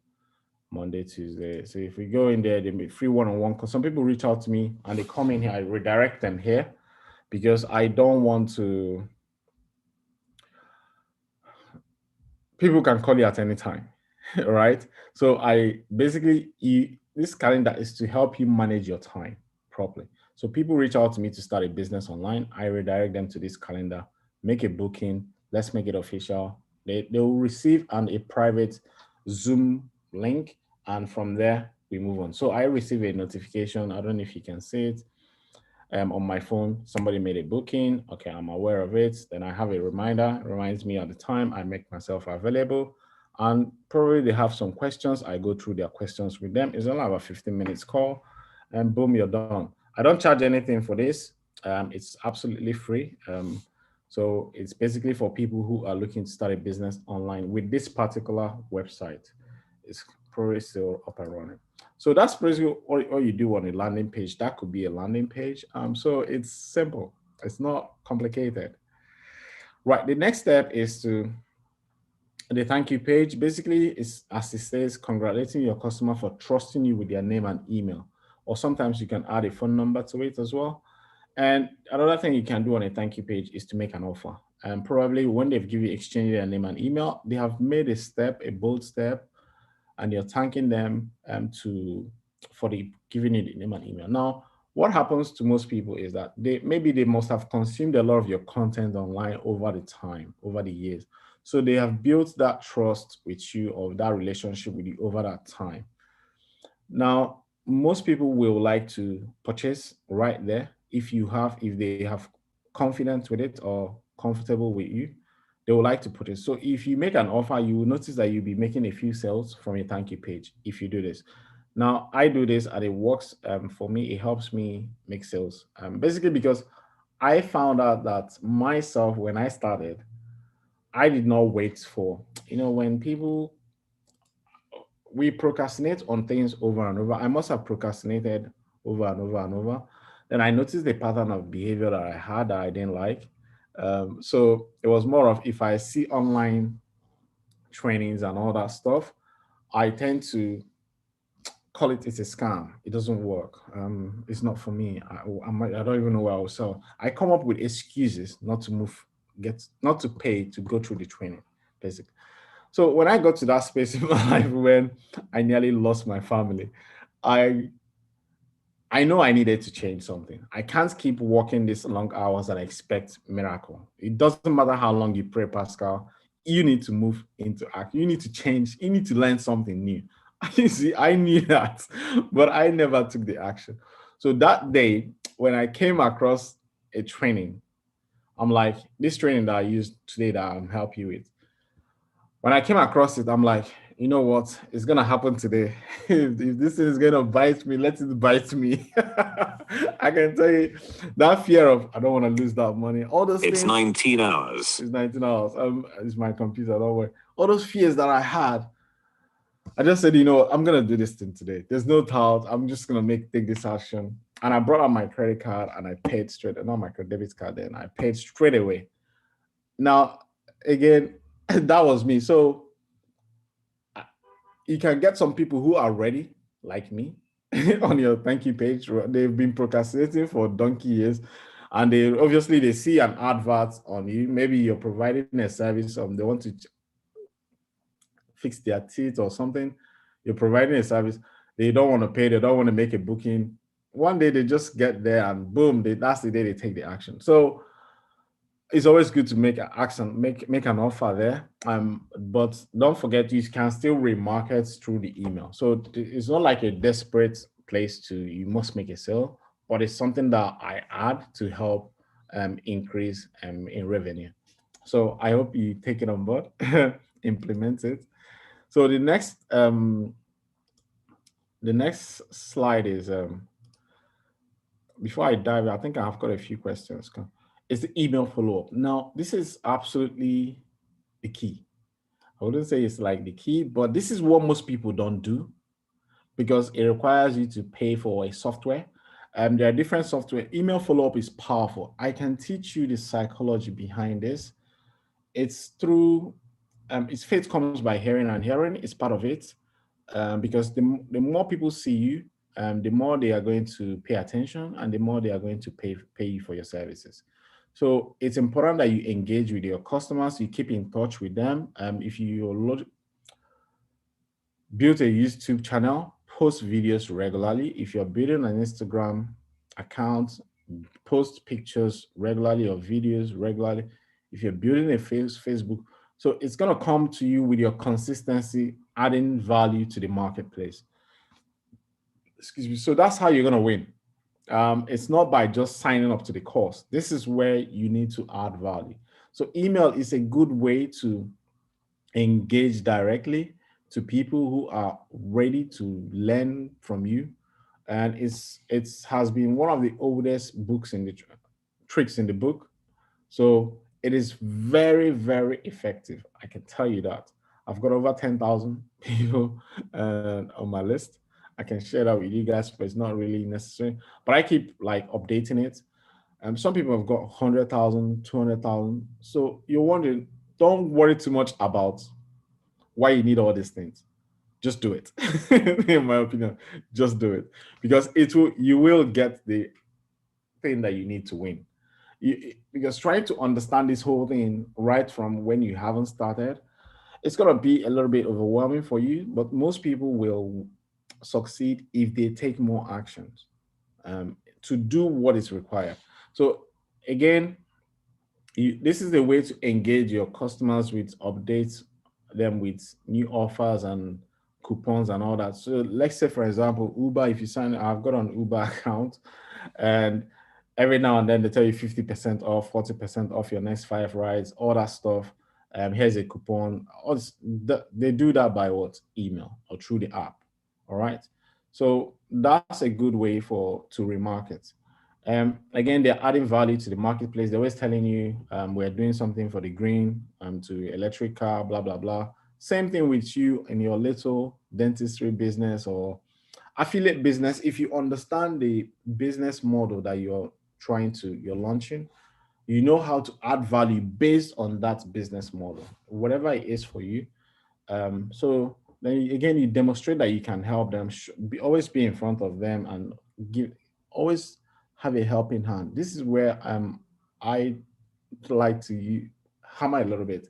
Speaker 1: Monday, Tuesday. So if we go in there, they make free one-on-one, because some people reach out to me and they come in here, I redirect them here because I don't want to. People can call you at any time, right? So I basically, this calendar is to help you manage your time properly. So people reach out to me to start a business online. I redirect them to this calendar, make a booking. Let's make it official. They will receive a private Zoom link, and from there we move on. So I receive a notification. I don't know if you can see it on my phone. Somebody made a booking. Okay, I'm aware of it. Then I have a reminder. It reminds me at the time. I make myself available, and probably they have some questions. I go through their questions with them. It's only about 15 minutes call, and boom, you're done. I don't charge anything for this. It's absolutely free. So it's basically for people who are looking to start a business online with this particular website. It's probably still up and running. So that's basically all you do on a landing page. That could be a landing page. So it's simple. It's not complicated. Right. The next step is to the thank you page. Basically, is as it says, congratulating your customer for trusting you with their name and email. Or sometimes you can add a phone number to it as well. And another thing you can do on a thank you page is to make an offer. And probably when they've given you exchange their name and email, they have made a step, a bold step, and you're thanking them for the giving you the name and email. Now, what happens to most people is that they must have consumed a lot of your content online over the time, over the years. So they have built that trust with you, or that relationship with you over that time. Now, most people will like to purchase right there if they have confidence with it or comfortable with you, they would like to put it. So if you make an offer, you will notice that you'll be making a few sales from a thank you page if you do this. Now, I do this and it works for me. It helps me make sales. Basically because I found out that myself, when I started, I did not wait for, when people, we procrastinate on things over and over. I must have procrastinated over and over and over. Then I noticed the pattern of behavior that I had that I didn't like. So it was more of, if I see online trainings and all that stuff, I tend to call it's a scam. It doesn't work. It's not for me. I don't even know where I will sell. I come up with excuses not to not to pay to go through the training, basically. So when I got to that space in my life when I nearly lost my family, I I know I needed to change something. I can't keep working these long hours and expect miracle. It doesn't matter how long you pray, Pascal. You need to move into act. You need to change. You need to learn something new. You see, I knew that, but I never took the action. So that day, when I came across a training, I'm like, this training that I used today that I'm helping you with, when I came across it, I'm like, you know what? It's gonna happen today. If this is gonna bite me, let it bite me. I can tell you that fear of I don't want to lose that money. All those
Speaker 2: It's
Speaker 1: things.
Speaker 2: 19 hours.
Speaker 1: It's 19 hours. It's my computer. Don't worry. All those fears that I had, I just said, you know what? I'm gonna do this thing today. There's no doubt. I'm just gonna take this action. And I brought out my credit card and I paid straight. Not my debit card. Then I paid straight away. Now, again, that was me. So you can get some people who are ready, like me, on your thank you page. They've been procrastinating for donkey years, and they see an advert on you. Maybe you're providing a service. They want to fix their teeth or something. You're providing a service. They don't want to pay. They don't want to make a booking. One day they just get there and boom, that's the day they take the action. So it's always good to make an action, make an offer there. But don't forget you can still remarket through the email. So it's not like a desperate place to you must make a sale, but it's something that I add to help increase in revenue. So I hope you take it on board, implement it. So the next slide is before I dive, I think I've got a few questions. Is the email follow up. Now, this is absolutely the key. I wouldn't say it's like the key, but this is what most people don't do because it requires you to pay for a software. There are different software. Email follow up is powerful. I can teach you the psychology behind this. It's through, it's faith comes by hearing, and hearing is part of it. Because the more people see you, the more they are going to pay attention and the more they are going to pay you for your services. So it's important that you engage with your customers, you keep in touch with them. If you build a YouTube channel, post videos regularly. If you're building an Instagram account, post pictures regularly or videos regularly. If you're building a Facebook, so it's going to come to you with your consistency, adding value to the marketplace. Excuse me. So that's how you're going to win. It's not by just signing up to the course. This is where you need to add value. So email is a good way to engage directly to people who are ready to learn from you. And it has been one of the oldest books in the tricks in the book. So it is very, very effective. I can tell you that. I've got over 10,000 people on my list. I can share that with you guys, but it's not really necessary. But I keep like updating it. Some people have got 100,000, 200,000. So you're wondering, don't worry too much about why you need all these things. Just do it. In my opinion, just do it because you will get the thing that you need to win. Because trying to understand this whole thing right from when you haven't started, it's going to be a little bit overwhelming for you, but most people will succeed if they take more actions to do what is required. So again, this is the way to engage your customers with updates, them with new offers and coupons and all that. So let's say, for example, Uber, if you sign, I've got an Uber account and every now and then they tell you 50% off, 40% off your next 5 rides, all that stuff. Here's a coupon. They do that by what? Email or through the app. All right. So that's a good way to remarket. Again, they're adding value to the marketplace. They're always telling you we're doing something for the green, to electric car, blah, blah, blah. Same thing with you in your little dentistry business or affiliate business. If you understand the business model that you're launching, you know how to add value based on that business model, whatever it is for you. So then again, you demonstrate that you can help them, always be in front of them and always have a helping hand. This is where I like to hammer a little bit.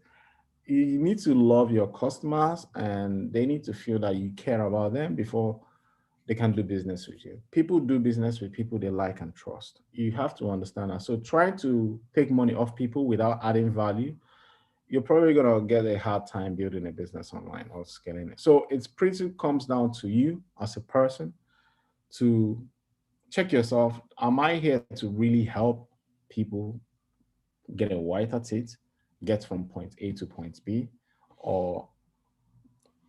Speaker 1: You need to love your customers and they need to feel that you care about them before they can do business with you. People do business with people they like and trust. You have to understand that. So trying to take money off people without adding value, you're probably gonna get a hard time building a business online or scaling it. So it's pretty comes down to you as a person to check yourself. Am I here to really help people get a whiter teeth, get from point A to point B, or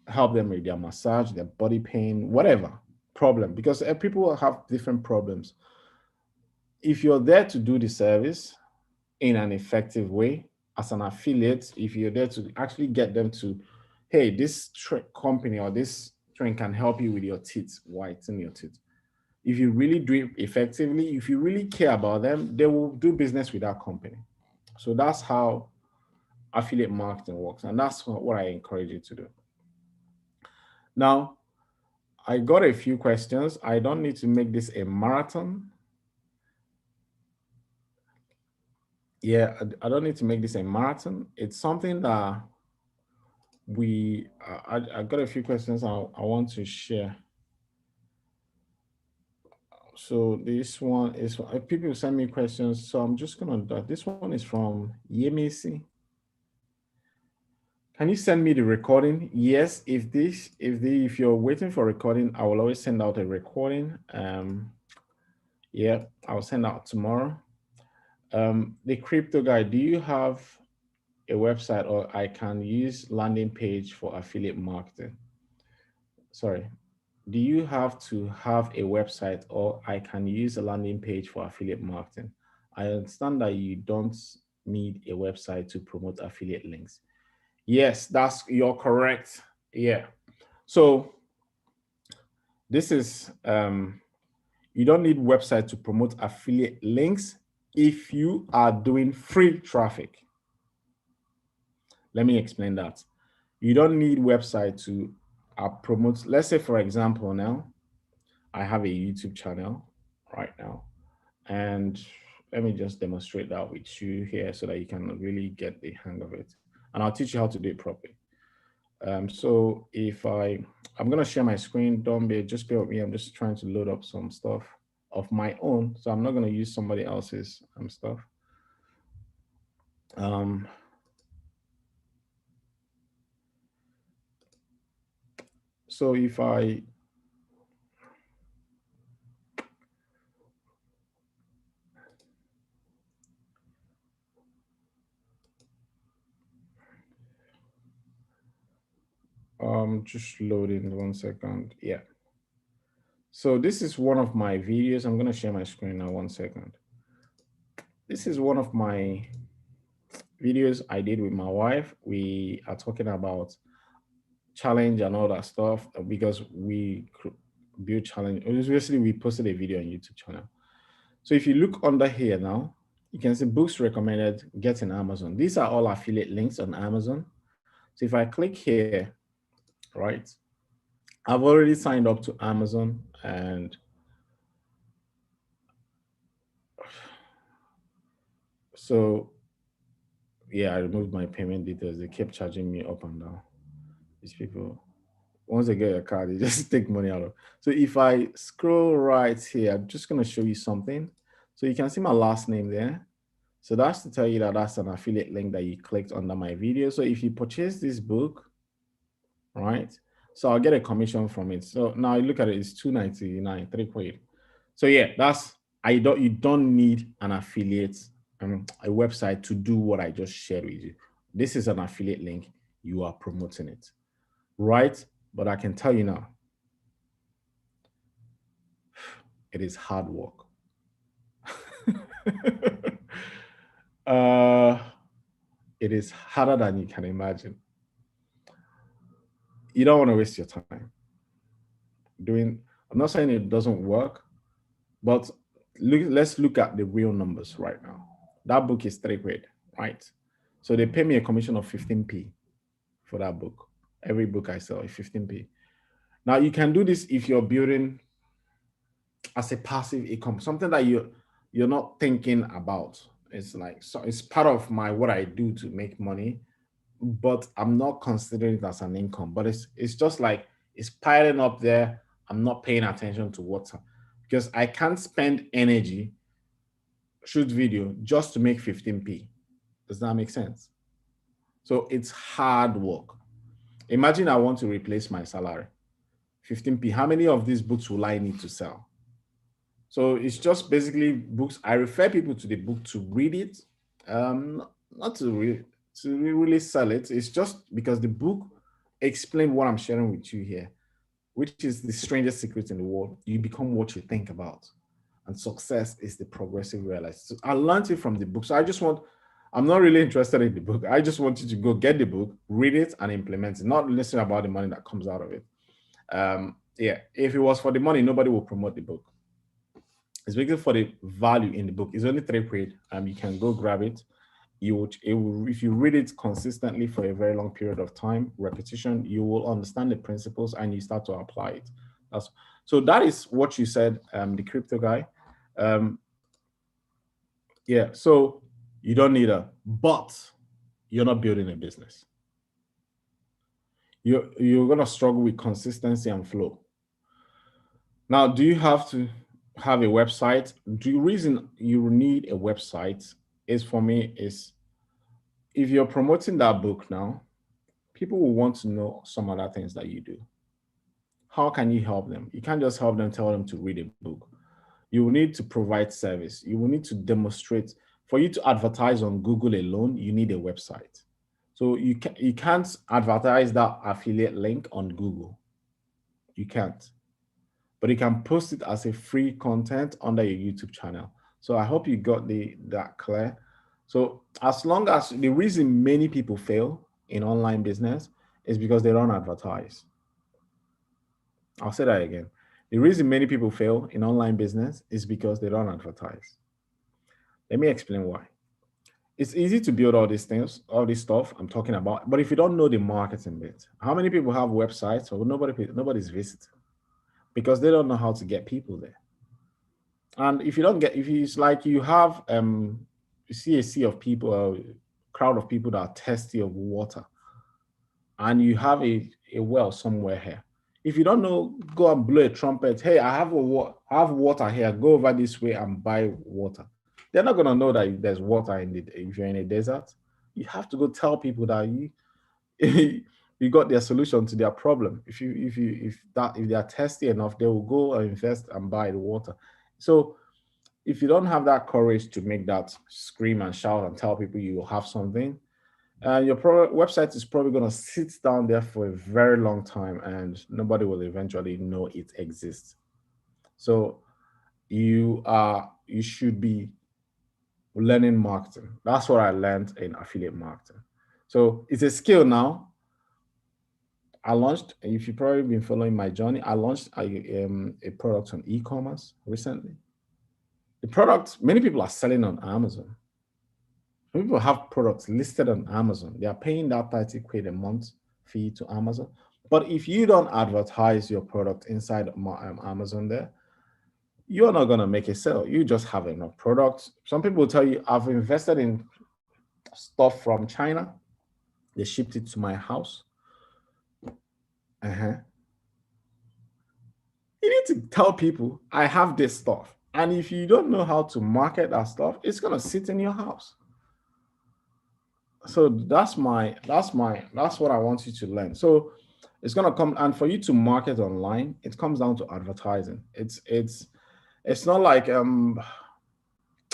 Speaker 1: help them with their massage, their body pain, whatever problem? Because people have different problems. If you're there to do the service in an effective way as an affiliate, if you're there to actually get them to, hey, this company or this train can help you with your teeth, whiten your teeth. If you really do it effectively, if you really care about them, they will do business with that company. So that's how affiliate marketing works. And that's what I encourage you to do. Now, I got a few questions. I don't need to make this a marathon. Yeah, I don't need to make this a marathon. It's something that I got a few questions I want to share. So this one is, people send me questions, so I'm just gonna, this one is from Yemisi. Can you send me the recording? Yes, if you're waiting for recording, I will always send out a recording. Yeah, I'll send out tomorrow. The crypto guy, do you have a website, or I can use landing page for affiliate marketing? Sorry, do you have to have a website, or I can use a landing page for affiliate marketing? I understand that you don't need a website to promote affiliate links. Yes, you're correct. Yeah. So this is, you don't need website to promote affiliate links if you are doing free traffic. Let me explain that. You don't need website to promote. Let's say, for example, now I have a YouTube channel right now, and let me just demonstrate that with you here so that you can really get the hang of it. And I'll teach you how to do it properly. So if I'm gonna share my screen, just bear with me. I'm just trying to load up some stuff of my own. So I'm not gonna use somebody else's stuff. So if I just loading 1 second. Yeah. So this is one of my videos. I'm gonna share my screen now, 1 second. This is one of my videos I did with my wife. We are talking about challenge and all that stuff because we build challenge. Obviously, we posted a video on YouTube channel. So if you look under here now, you can see books recommended, getting Amazon. These are all affiliate links on Amazon. So if I click here, right, I've already signed up to Amazon, and so yeah, I removed my payment details. They kept charging me up and down. These people, once they get a card, they just take money out of. So if I scroll right here, I'm just gonna show you something. So you can see my last name there. So that's to tell you that that's an affiliate link that you clicked under my video. So if you purchase this book, right, so I'll get a commission from it. So now you look at it, it's $2.99, £3. So yeah, you don't need an affiliate, a website to do what I just shared with you. This is an affiliate link. You are promoting it, right? But I can tell you now, it is hard work. It is harder than you can imagine. You don't want to waste your time doing. I'm not saying it doesn't work, but let's look at the real numbers right now. That book is £3, right? So they pay me a commission of 15p for that book. Every book I sell is 15p. Now you can do this if you're building as a passive income, something that you're not thinking about. It's like, so it's part of what I do to make money, but I'm not considering it as an income. But it's just like it's piling up there. I'm not paying attention to what's because I can't spend energy, shoot video just to make 15p. Does that make sense? So it's hard work. Imagine I want to replace my salary, 15p. How many of these books will I need to sell? So it's just basically books. I refer people to the book to read it, not to really sell it. It's just because the book explains what I'm sharing with you here, which is the strangest secret in the world. You become what you think about. And success is the progressive realization. So I learned it from the book. So I'm not really interested in the book. I just want you to go get the book, read it, and implement it, not listen about the money that comes out of it. Yeah, if it was for the money, nobody will promote the book. It's because for the value in the book. It's only 3 pages. You can go grab it. If you read it consistently for a very long period of time, repetition, you will understand the principles and you start to apply it. So that is what you said, the crypto guy. Yeah, so you don't need but you're not building a business. You're going to struggle with consistency and flow. Now, do you have to have a website? The reason you need a website is, for me, is if you're promoting that book now, people will want to know some other things that you do. How can you help them? You can't just help them, tell them to read a book. You will need to provide service. You will need to demonstrate. For you to advertise on Google alone, you need a website. So you can't advertise that affiliate link on Google. You can't. But you can post it as a free content under your YouTube channel. So I hope you got that clear. So as long as the reason many people fail in online business is because they don't advertise. I'll say that again. The reason many people fail in online business is because they don't advertise. Let me explain why. It's easy to build all these things, all this stuff I'm talking about, but if you don't know the marketing bit, how many people have websites or nobody's visiting? Because they don't know how to get people there. And if it's like you have, you see a sea of people, a crowd of people that are thirsty of water, and you have a well somewhere here. If you don't know, go and blow a trumpet. Hey, I have water here. Go over this way and buy water. They're not gonna know that there's water if you're in a desert. You have to go tell people that you got their solution to their problem. If they are thirsty enough, they will go and invest and buy the water. So if you don't have that courage to make that scream and shout and tell people you have something, your website is probably going to sit down there for a very long time and nobody will eventually know it exists. So you should be learning marketing. That's what I learned in affiliate marketing. So it's a skill now. I launched, if you've probably been following my journey, I launched a product on e-commerce recently. The product, many people are selling on Amazon. People have products listed on Amazon. They are paying that 30 quid a month fee to Amazon. But if you don't advertise your product inside Amazon there, you're not going to make a sale. You just have enough products. Some people will tell you, I've invested in stuff from China. They shipped it to my house. You need to tell people, I have this stuff. And if you don't know how to market that stuff, it's going to sit in your house. So that's what I want you to learn. So it's going to come, and for you to market online, it comes down to advertising. It's not like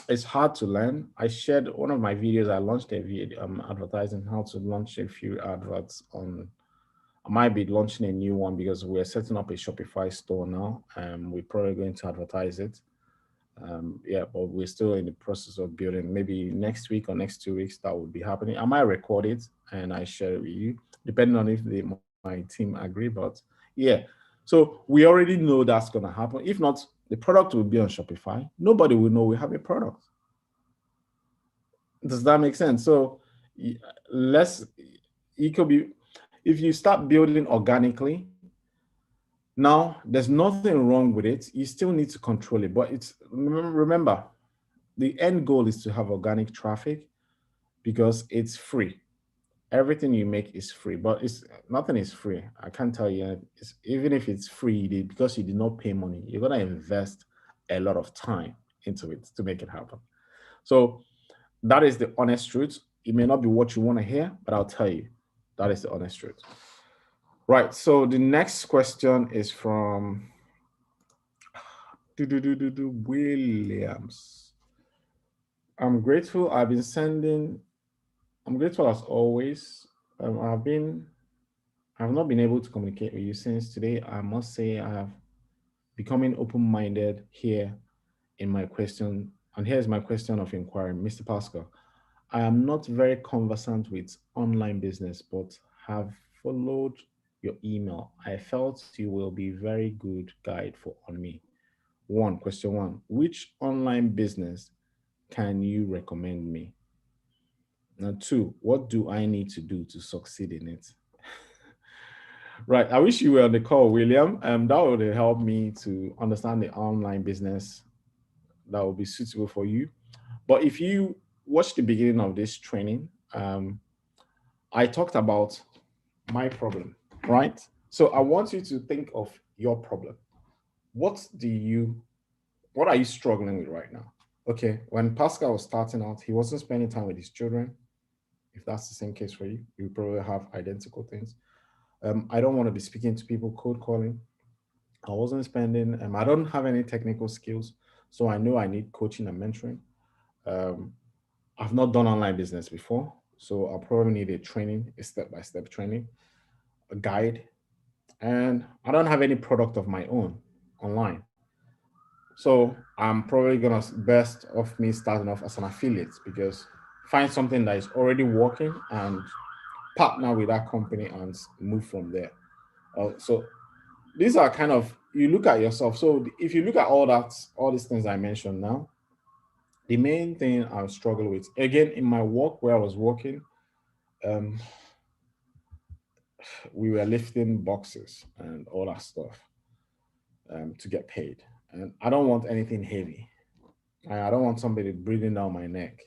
Speaker 1: it's hard to learn. I shared one of my videos. I launched a video advertising how to launch a few adverts on. I might be launching a new one because we're setting up a Shopify store now. We're probably going to advertise it. Yeah, but we're still in the process of building. Maybe next week or next 2 weeks that would be happening. I might record it and I share it with you, depending on if my team agree. But yeah, so we already know that's going to happen. If not, the product will be on Shopify. Nobody will know we have a product. Does that make sense? So it could be, if you start building organically, now there's nothing wrong with it. You still need to control it, but remember, the end goal is to have organic traffic because it's free everything you make is free, but it's nothing is free. I can't tell you. Even if it's free, because you did not pay money, you're gonna invest a lot of time into it to make it happen. So that is the honest truth. It may not be what you want to hear, but I'll tell you that is the honest truth. Right. So the next question is from Williams. I'm grateful. I'm grateful as always. I've not been able to communicate with you since today. I must say I have becoming open-minded here in my question. And here's my question of inquiry, Mr. Pascal. I am not very conversant with online business, but have followed your email. I felt you will be very good guide for on me. Question one, which online business can you recommend me? Now, two, what do I need to do to succeed in it? Right. I wish you were on the call, William. That would help me to understand the online business that will be suitable for you. But if you watch the beginning of this training, I talked about my problem, right? So I want you to think of your problem. What do you, what are you struggling with right now? Okay, when Pascal was starting out, he wasn't spending time with his children. If that's the same case for you, you probably have identical things. I don't want to be speaking to people cold calling. I wasn't spending, I don't have any technical skills. So I know I need coaching and mentoring. Um, I've not done online business before. So I'll probably need a training, a step by step training, a guide. And I don't have any product of my own online. So I'm probably going to best of me starting off as an affiliate because find something that is already working and partner with that company and move from there. So these are kind of, you look at yourself. So if you look at all these things I mentioned now, the main thing I struggle with, again, in my work where I was working, um, we were lifting boxes and all that stuff to get paid. And I don't want anything heavy. I don't want somebody breathing down my neck.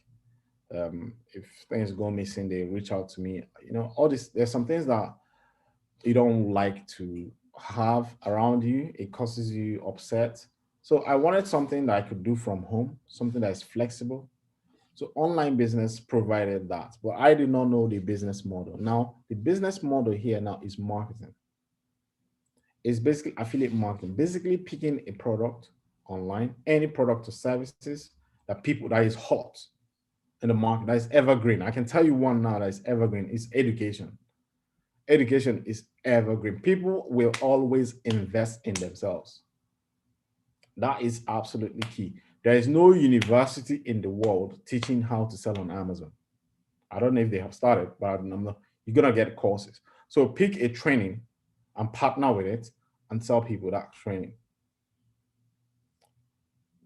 Speaker 1: If things go missing, they reach out to me. All this, there's some things that you don't like to have around you. It causes you upset. So I wanted something that I could do from home, something that is flexible. So online business provided that, but I did not know the business model. Now, the business model here now is marketing. It's basically affiliate marketing, basically picking a product online, any product or services that is hot in the market, that is evergreen. I can tell you one now that is evergreen is education. Education is evergreen. People will always invest in themselves. That is absolutely key. There is no university in the world teaching how to sell on Amazon. I don't know if they have started, but I'm not, you're gonna get courses. So pick a training and partner with it and sell people that training.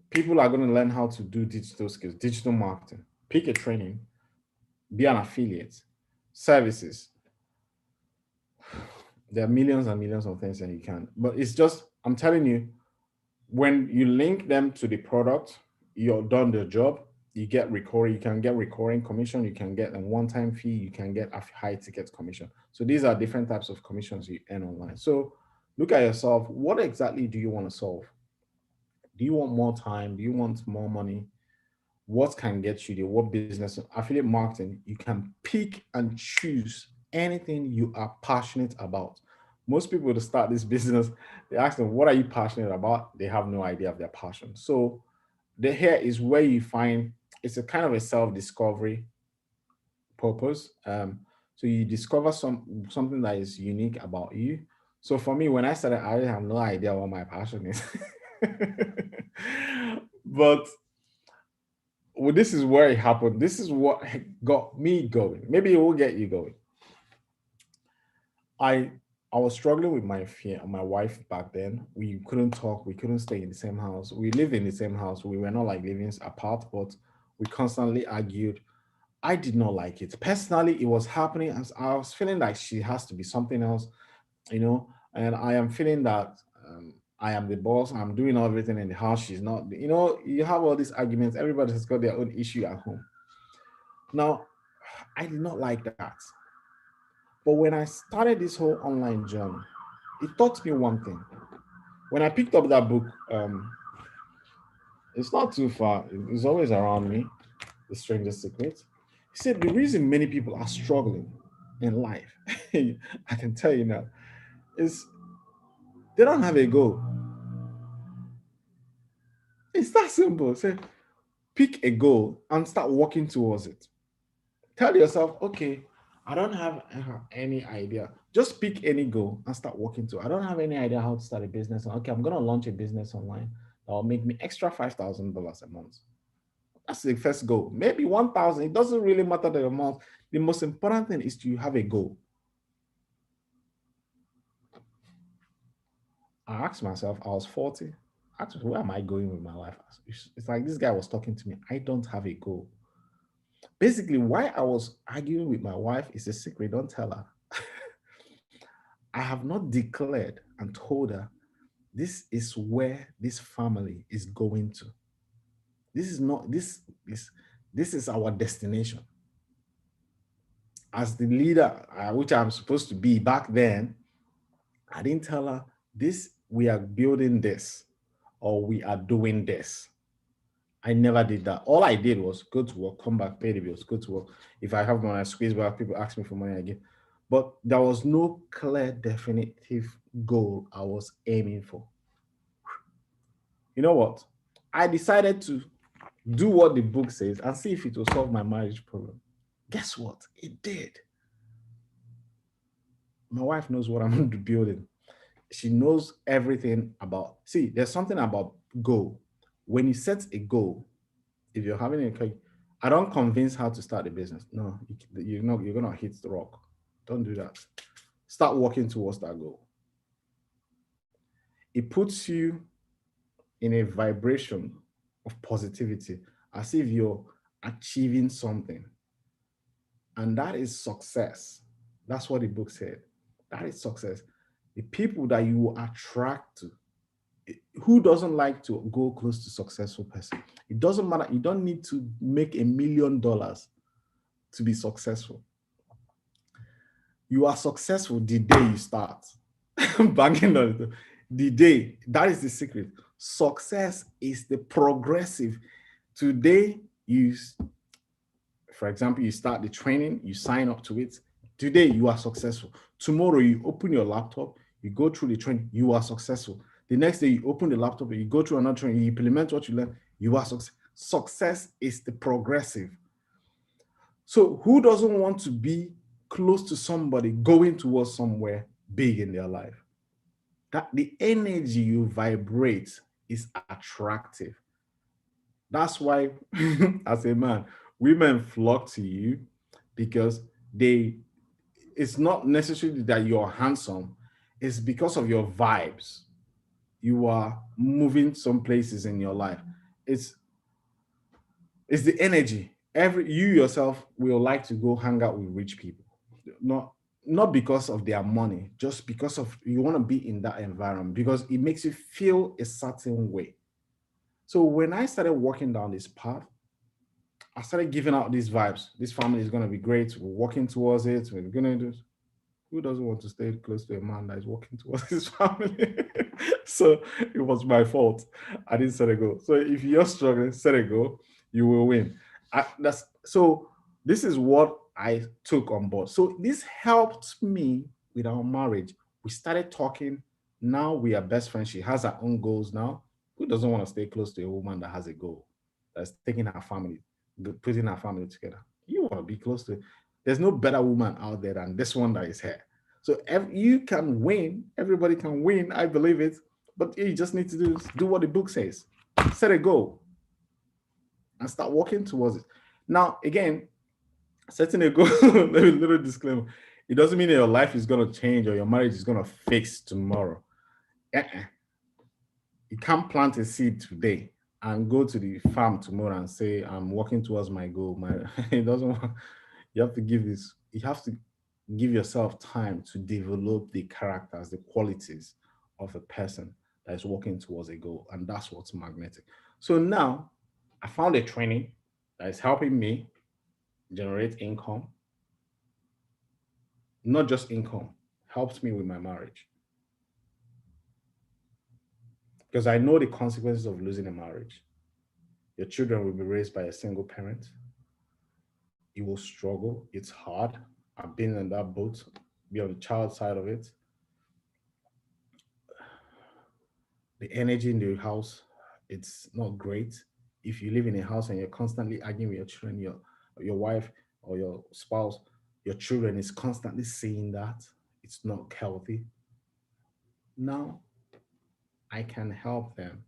Speaker 1: People are going to learn how to do digital skills, digital marketing. Pick a training, be an affiliate, services. There are millions and millions of things that you can, but it's just, I'm telling you, when you link them to the product, you're done the job. You get recurring, you can get recurring commission, you can get a one-time fee, you can get a high ticket commission. So these are different types of commissions you earn online. So look at yourself. What exactly do you want to solve? Do you want more time? Do you want more money? What can get you there? What business? Affiliate marketing, you can pick and choose anything you are passionate about. Most people to start this business, they ask them, what are you passionate about? They have no idea of their passion. So the here is where you find it's a kind of a self-discovery purpose. So you discover something that is unique about you. So for me, when I started, I didn't have no idea what my passion is. But well, this is where it happened. This is what got me going. Maybe it will get you going. I I was struggling with my wife back then. We couldn't talk. We couldn't stay in the same house. We lived in the same house. We were not like living apart, but we constantly argued. I did not like it. Personally, it was happening as I was feeling like she has to be something else, and I am feeling that I am the boss. I'm doing everything in the house. She's not. You have all these arguments. Everybody has got their own issue at home. Now, I did not like that. But when I started this whole online journey, it taught me one thing. When I picked up that book, it's not too far, it's always around me, The Strangest Secret. He said the reason many people are struggling in life, I can tell you now, is they don't have a goal. It's that simple. Say, pick a goal and start working towards it. Tell yourself, okay, I don't have any idea. Just pick any goal and start working to. I don't have any idea how to start a business. Okay, I'm gonna launch a business online that will make me extra $5,000 a month. That's the first goal. Maybe 1,000. It doesn't really matter the amount. The most important thing is to have a goal. I asked myself, I was 40. I asked, where am I going with my life? It's like this guy was talking to me. I don't have a goal. Basically, why I was arguing with my wife is a secret. Don't tell her. I have not declared and told her this is where this family is going to. This is not this is our destination. As the leader, which I'm supposed to be back then, I didn't tell her this, we are building this or we are doing this. I never did that. All I did was go to work, come back, pay the bills, go to work. If I have money, I squeeze back, people ask me for money again. But there was no clear, definitive goal I was aiming for. You know what? I decided to do what the book says and see if it will solve my marriage problem. Guess what? It did. My wife knows what I'm building. She knows everything about. See, there's something about goal. When you set a goal, if you're having a, I don't convince her to start a business. No, you're not. You're gonna hit the rock. Don't do that. Start working towards that goal. It puts you in a vibration of positivity, as if you're achieving something, and that is success. That's what the book said. That is success. The people that you attract to, who doesn't like to go close to successful person? It doesn't matter. You don't need to make $1 million to be successful. You are successful the day you start. Banging on it. The day, that is the secret. Success is the progressive. Today, for example, you start the training, you sign up to it. Today, you are successful. Tomorrow, you open your laptop, you go through the training, you are successful. The next day, you open the laptop, you go through another training, you implement what you learn, you are successful. Success is the progressive. So, who doesn't want to be close to somebody going towards somewhere big in their life? That the energy you vibrate is attractive. That's why, as a man, women flock to you because it's not necessarily that you're handsome, it's because of your vibes. You are moving some places in your life. It's it's the energy. You yourself will like to go hang out with rich people. Not not because of their money, just because of you want to be in that environment because it makes you feel a certain way. So when I started walking down this path, I started giving out these vibes. This family is going to be great. We're working towards it. We're going to do. Who doesn't want to stay close to a man that is working towards his family? So it was my fault. I didn't set a goal. So if you're struggling, set a goal. You will win. That's so. This is what I took on board. So this helped me with our marriage. We started talking. Now we are best friends. She has her own goals now. Who doesn't want to stay close to a woman that has a goal? That's taking her family, putting her family together. You want to be close to. There's no better woman out there than this one that is here. So you can win. Everybody can win. I believe it. But you just need to do what the book says. Set a goal and start working towards it. Now, again, setting a goal, little disclaimer, it doesn't mean that your life is going to change or your marriage is going to fix tomorrow. Uh-uh. You can't plant a seed today and go to the farm tomorrow and say, I'm working towards my goal. It doesn't work. You have to give yourself time to develop the characters, the qualities of a person that is working towards a goal. And that's what's magnetic. So now I found a training that is helping me generate income. not just income, helped me with my marriage. Because I know the consequences of losing a marriage. Your children will be raised by a single parent. You will struggle. It's hard. I've been in that boat, be on the child side of it. The energy in the house, it's not great. If you live in a house and you're constantly arguing with your children, your wife or your spouse, your children is constantly saying that, it's not healthy. Now I can help them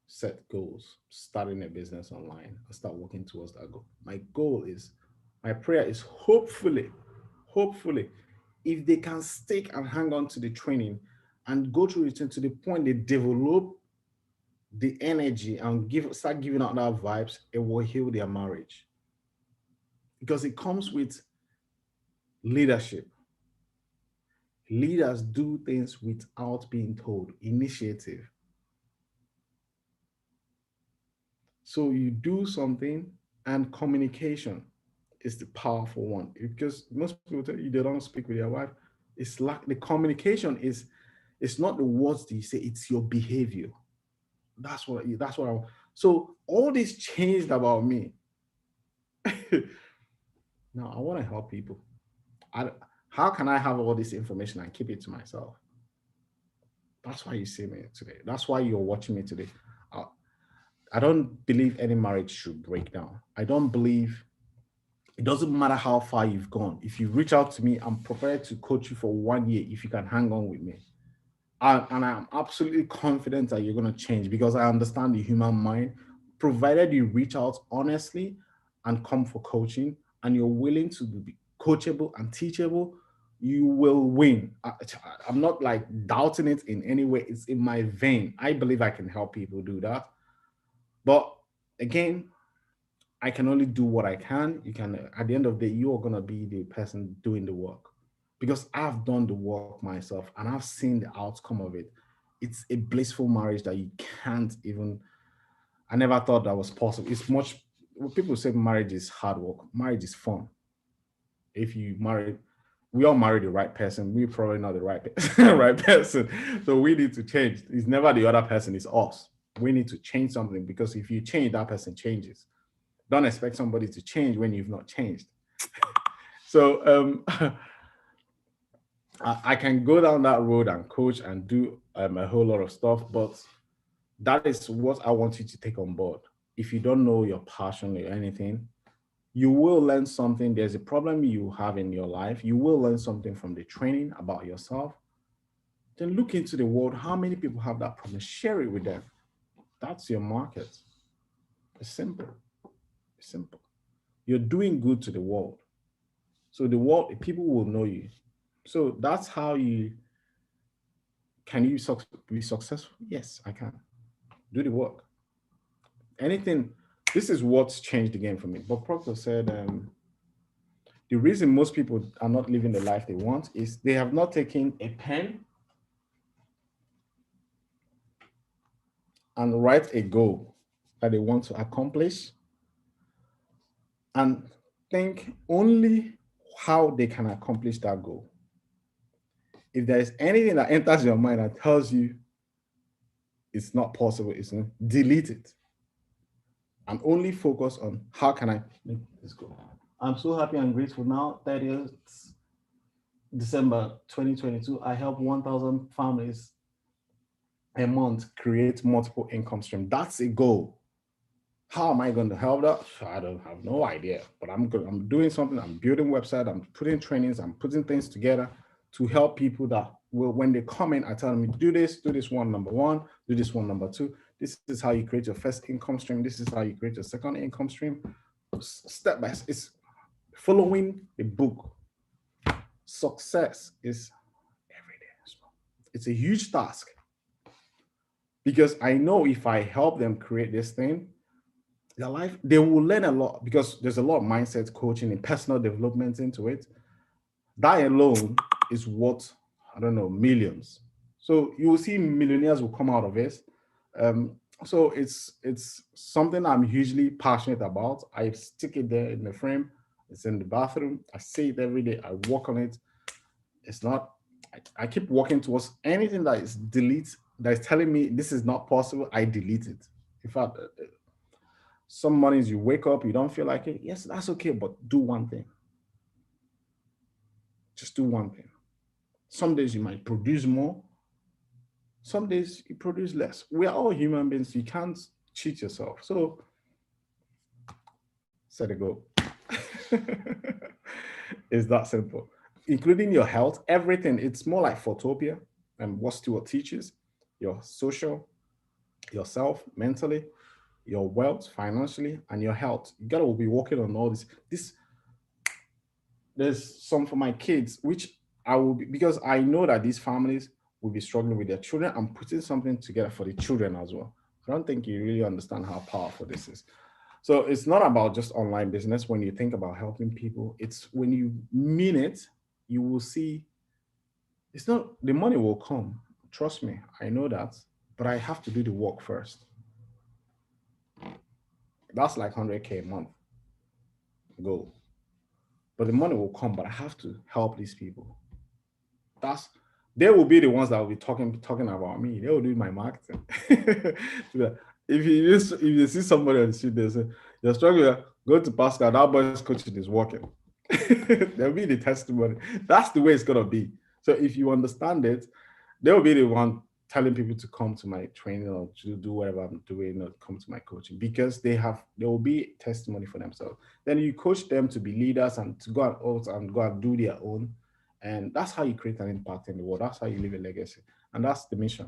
Speaker 1: set goals, starting a business online and start working towards that goal. My goal is, my prayer is, hopefully, if they can stick and hang on to the training and go through it to the point they develop the energy and start giving out that vibes, it will heal their marriage. Because it comes with leadership. Leaders do things without being told. Initiative. So you do something, and communication is the powerful one. Because most people tell you they don't speak with their wife. It's like the communication is, it's not the words that you say, it's your behavior. That's what I want. So all this changed about me. Now I want to help people. I, how can I have all this information and keep it to myself? That's why you see me today. That's why you're watching me today. I, I don't believe any marriage should break down. I don't believe, it doesn't matter how far you've gone. If you reach out to me, I'm prepared to coach you for 1 year if you can hang on with me. And I'm absolutely confident that you're going to change because I understand the human mind. Provided you reach out honestly and come for coaching and you're willing to be coachable and teachable, you will win. I'm not like doubting it in any way. It's in my vein. I believe I can help people do that. But again, I can only do what I can. You can, at the end of the day, you are going to be the person doing the work because I've done the work myself and I've seen the outcome of it. It's a blissful marriage that you can't even, I never thought that was possible. It's much, when people say marriage is hard work, marriage is fun. If you marry, we all marry the right person. We're probably not the right, right person. So we need to change. It's never the other person, it's us. We need to change something because if you change, that person changes. Don't expect somebody to change when you've not changed. So I can go down that road and coach and do a whole lot of stuff, but that is what I want you to take on board. If you don't know your passion or anything, you will learn something. There's a problem you have in your life. You will learn something from the training about yourself. Then look into the world. How many people have that problem? Share it with them. That's your market. It's simple. It's simple. You're doing good to the world. So the world, people will know you. So that's how you, can you be successful? Yes, I can. Do the work. Anything, this is what's changed the game for me. But Proctor said, the reason most people are not living the life they want is they have not taken a pen and write a goal that they want to accomplish and think only how they can accomplish that goal. If there is anything that enters your mind that tells you it's not possible, it's not, delete it and only focus on how can I make this go. I'm so happy and grateful now. 30th December 2022, I help 1,000 families a month create multiple income streams. That's a goal. How am I going to help that? I don't have no idea, but I'm good. I'm doing something. I'm building website. I'm putting trainings. I'm putting things together to help people that will, when they come in, I tell them, do this one, number one, do this one, number two. This is how you create your first income stream. This is how you create your second income stream. Step by step, it's following the book. Success is every day. It's a huge task because I know if I help them create this thing, their life, they will learn a lot because there's a lot of mindset coaching and personal development into it. That alone is what, I don't know, millions. So you will see millionaires will come out of it. So it's something I'm hugely passionate about. I stick it there in the frame. It's in the bathroom. I say it every day. I work on it. It's not, I keep working towards anything that is delete, that is telling me this is not possible, I delete it. In fact, some mornings you wake up, you don't feel like it. Yes, that's okay, but do one thing. Just do one thing. Some days you might produce more, some days you produce less. We are all human beings. You can't cheat yourself. So set a goal. It's that simple. Including your health, everything. It's more like Photopia and what Stewart teaches. Your social, yourself, mentally, your wealth, financially, and your health. You gotta be working on all this. This there's some for my kids, which I will be, because I know that these families will be struggling with their children. I'm putting something together for the children as well. I don't think you really understand how powerful this is. So it's not about just online business. When you think about helping people, it's when you mean it, you will see it's not, the money will come. Trust me, I know that. But I have to do the work first. That's like 100K a month goal. But the money will come, but I have to help these people. That's They will be the ones that will be talking about me. They will do my marketing. If you see somebody on the street, they say, you're struggling, go to Pascal, that boy's coaching is working. They'll be the testimony. That's the way it's gonna be. So if you understand it, they'll be the one telling people to come to my training or to do whatever I'm doing or come to my coaching, because they will be testimony for themselves. Then you coach them to be leaders and to go and go and do their own. And that's how you create an impact in the world. That's how you leave a legacy. And that's the mission.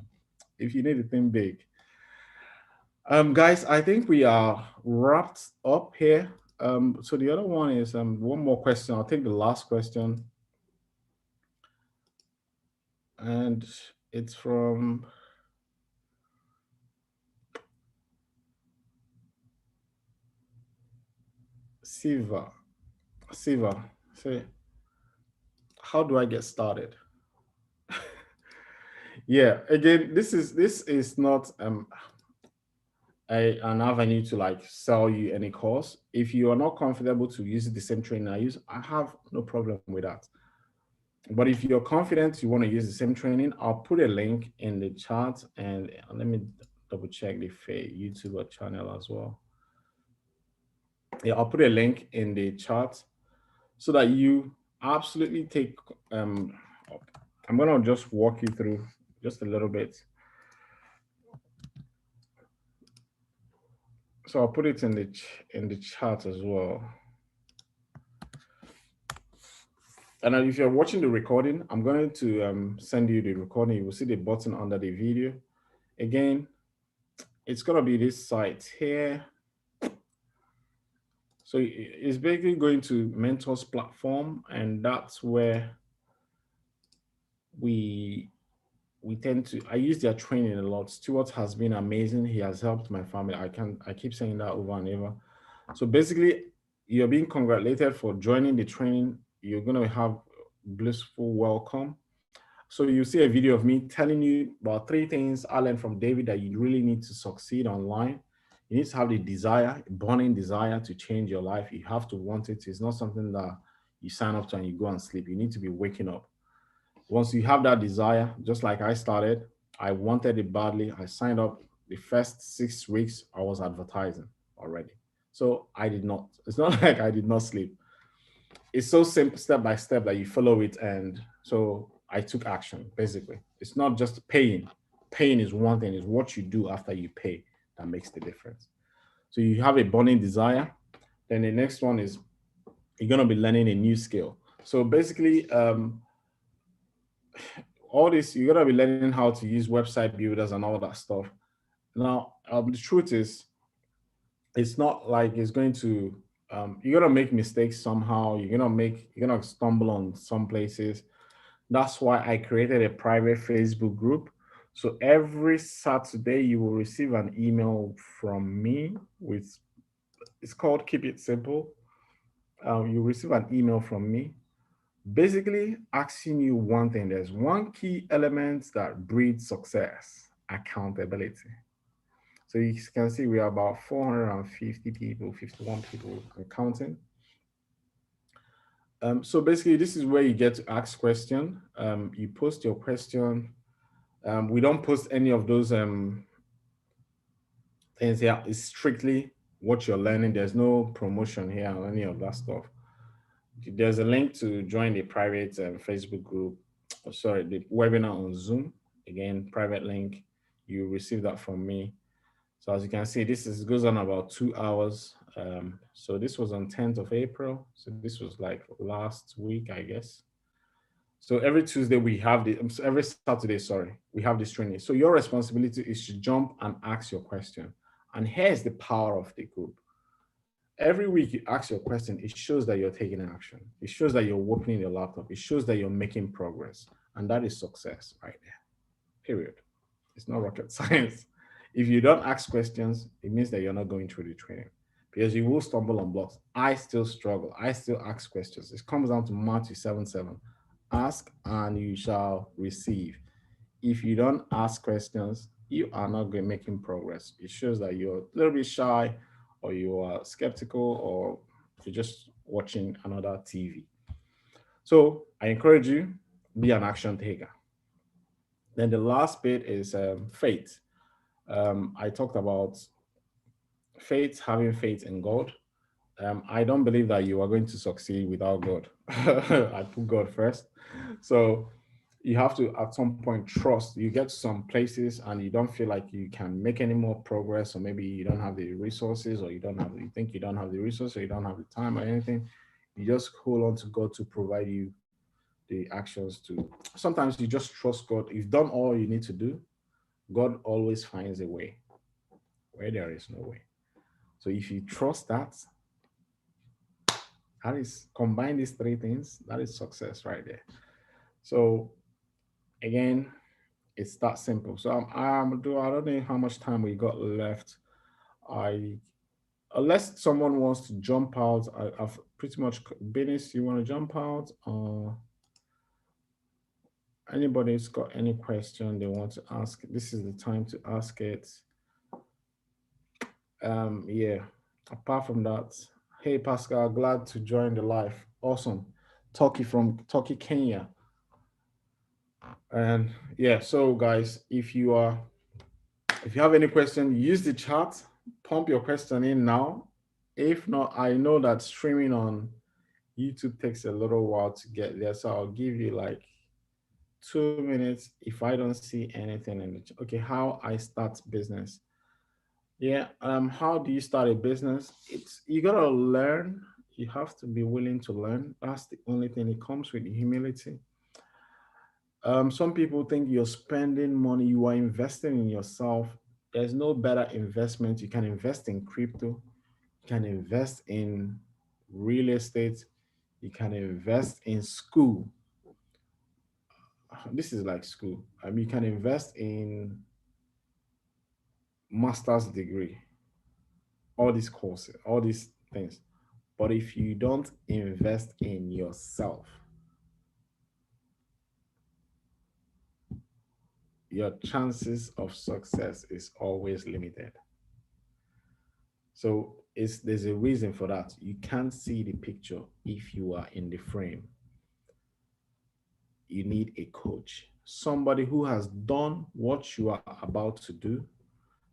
Speaker 1: If you need to think big. Guys, I think we are wrapped up here. So the other one is one more question. I'll take the last question. And it's from Siva. Siva, say, how do I get started? Yeah, again, this is not an avenue to like sell you any course. If you are not comfortable to use the same training I use, I have no problem with that. But if you're confident you want to use the same training, I'll put a link in the chat, and let me double check the YouTube channel as well. Yeah, I'll put a link in the chat so that you absolutely take. I'm gonna just walk you through just a little bit. So I'll put it in the chat as well. And if you're watching the recording, I'm going to send you the recording. You will see the button under the video. Again, it's going to be this site here. So it's basically going to Mentors platform, and that's where we tend to, I use their training a lot. Stuart has been amazing. He has helped my family. I keep saying that over and over. So basically, you're being congratulated for joining the training. You're going to have blissful welcome. So you see a video of me telling you about 3 things I learned from David that you really need to succeed online. You need to have the desire, a burning desire to change your life. You have to want it. It's not something that you sign up to and you go and sleep. You need to be waking up. Once you have that desire, just like I started, I wanted it badly. I signed up. The first 6 weeks, I was advertising already. So I did not, it's not like I did not sleep. It's so simple, step by step, that you follow it. And so I took action, basically. It's not just paying. Paying is one thing, it's what you do after you pay that makes the difference. So you have a burning desire. Then the next one is you're going to be learning a new skill. So basically, all this, you're going to be learning how to use website builders and all that stuff. Now, the truth is, it's not like it's going to, you're going to make mistakes somehow. You're going to stumble on some places. That's why I created a private Facebook group. So every Saturday, you will receive an email from me with, it's called Keep It Simple. You receive an email from me, basically asking you one thing. There's one key element that breeds success: accountability. So you can see we are about 450 people, 51 people counting. So basically, this is where you get to ask question. You post your question. We don't post any of those things here. It's strictly what you're learning. There's no promotion here or any of that stuff. There's a link to join the private Facebook group. Oh, sorry, the webinar on Zoom. Again, private link. You receive that from me. So as you can see, this is goes on about 2 hours. So this was on 10th of April. So this was like last week, I guess. So every Tuesday we have the every Saturday, sorry, we have this training. So your responsibility is to jump and ask your question. And here's the power of the group. Every week you ask your question, it shows that you're taking action. It shows that you're opening your laptop. It shows that you're making progress. And that is success right there. Period. It's not rocket science. If you don't ask questions, it means that you're not going through the training because you will stumble on blocks. I still struggle. I still ask questions. It comes down to Matthew 7:7. Ask and you shall receive. If you don't ask questions, you are not going making progress. It shows that you're a little bit shy or you are skeptical or you're just watching another TV. So I encourage you, be an action taker. Then the last bit is faith. I talked about faith, having faith in God. I don't believe that you are going to succeed without God. I put God first. So you have to, at some point, trust. You get to some places and you don't feel like you can make any more progress, or maybe you don't have the resources, or you think you don't have the resources, or you don't have the time or anything. You just hold on to God to provide you the actions to. Sometimes you just trust God. You've done all you need to do. God always finds a way where there is no way. So if you trust that, that is combine these three things, that is success right there. So again, it's that simple. So I don't know how much time we got left. I Unless someone wants to jump out, I've pretty much business. You want to jump out, or anybody's got any question they want to ask? This is the time to ask it. Yeah. Apart from that, hey Pascal, glad to join the live. Awesome. Turkey, Kenya. And yeah, so guys, if you have any question, use the chat, pump your question in now. If not, I know that streaming on YouTube takes a little while to get there. So I'll give you like 2 minutes if I don't see anything in the chat. Okay, how I start business. Yeah, how do you start a business? It's you gotta learn. You have to be willing to learn. That's the only thing. It comes with humility. Some people think you're spending money, you are investing in yourself. There's no better investment. You can invest in crypto, you can invest in real estate, you can invest in school. This is like school. You can invest in master's degree, all these courses, all these things. But if you don't invest in yourself, your chances of success is always limited. So there's a reason for that. You can't see the picture if you are in the frame. You need a coach, somebody who has done what you are about to do.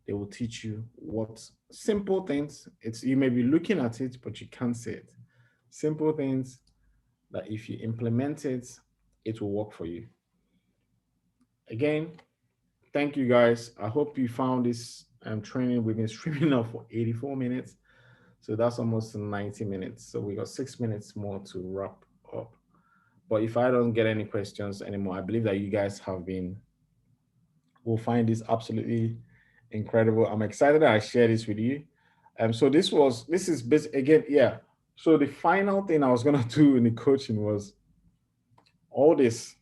Speaker 1: They will teach you what simple things. It's you may be looking at it, but you can't see it. Simple things that if you implement it, it will work for you. Again, thank you guys. I hope you found this training. We've been streaming now for 84 minutes. So that's almost 90 minutes. So we got 6 minutes more to wrap up. But if I don't get any questions anymore, I believe that you guys will find this absolutely incredible. I'm excited that I share this with you. So this is again, yeah. So the final thing I was gonna do in the coaching was all this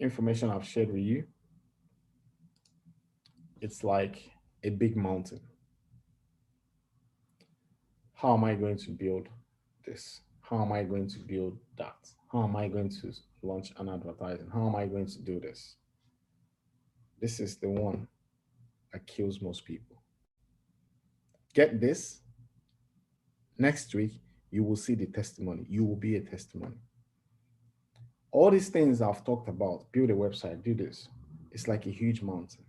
Speaker 1: information I've shared with you. It's like a big mountain. How am I going to build this? How am I going to build that? How am I going to launch an advertising? How am I going to do this? This is the one that kills most people. Get this. Next week, You will see the testimony. You will be a testimony. All these things I've talked about, build a website, do this. It's like a huge mountain.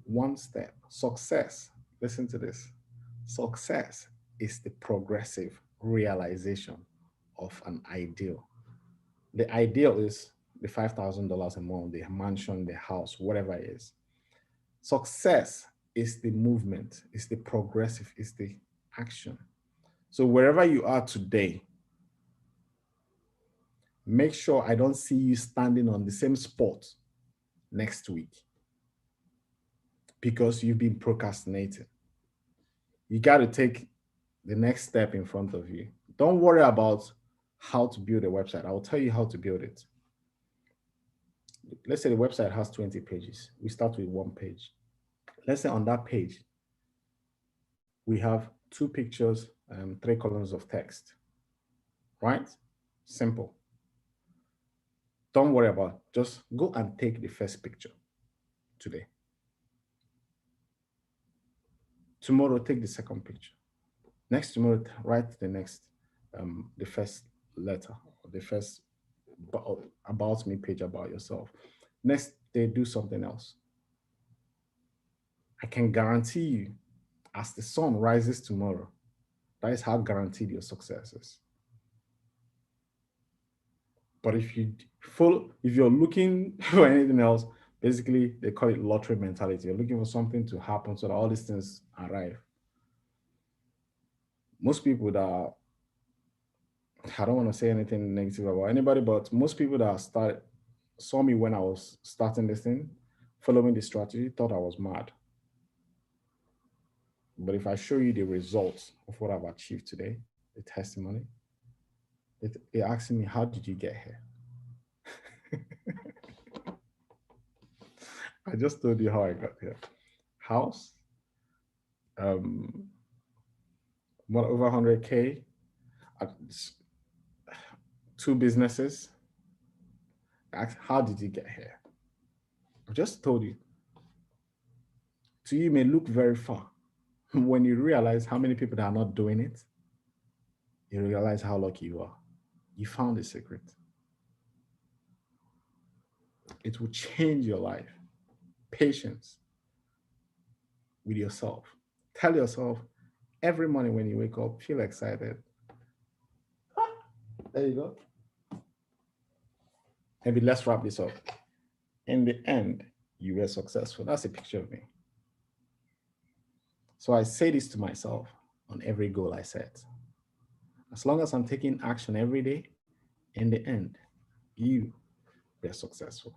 Speaker 1: One step. Success. Listen to this. Success is the progressive realization of an ideal. The ideal is the $5,000 a month, the mansion, the house, whatever it is. Success is the movement, is the progressive, is the action. So wherever you are today, make sure I don't see you standing on the same spot next week because you've been procrastinating. You got to take the next step in front of you. Don't worry about how to build a website. I'll tell you how to build it. Let's say the website has 20 pages. We start with one page. Let's say on that page, we have 2 pictures and 3 columns of text, right? Simple. Don't worry about it. Just go and take the first picture today. Tomorrow, take the second picture. Next tomorrow, write the next, the first letter, the first about me page about yourself. Next day, do something else. I can guarantee you, as the sun rises tomorrow, that is how guaranteed your success is. But if you're looking for anything else, basically they call it lottery mentality. You're looking for something to happen so that all these things arrive. Most people that I don't want to say anything negative about anybody, but most people that saw me when I was starting this thing, following the strategy, thought I was mad. But if I show you the results of what I've achieved today, the testimony, they're asking me, how did you get here? I just told you how I got here. House, what, over 100K, 2 businesses. How did you get here? I just told you. To you, it may look very far. When you realize how many people that are not doing it, you realize how lucky you are. You found the secret. It will change your life. Patience with yourself. Tell yourself every morning when you wake up, feel excited. There you go. Maybe let's wrap this up. In the end, you were successful. That's a picture of me. So I say this to myself on every goal I set. As long as I'm taking action every day, in the end, you were successful.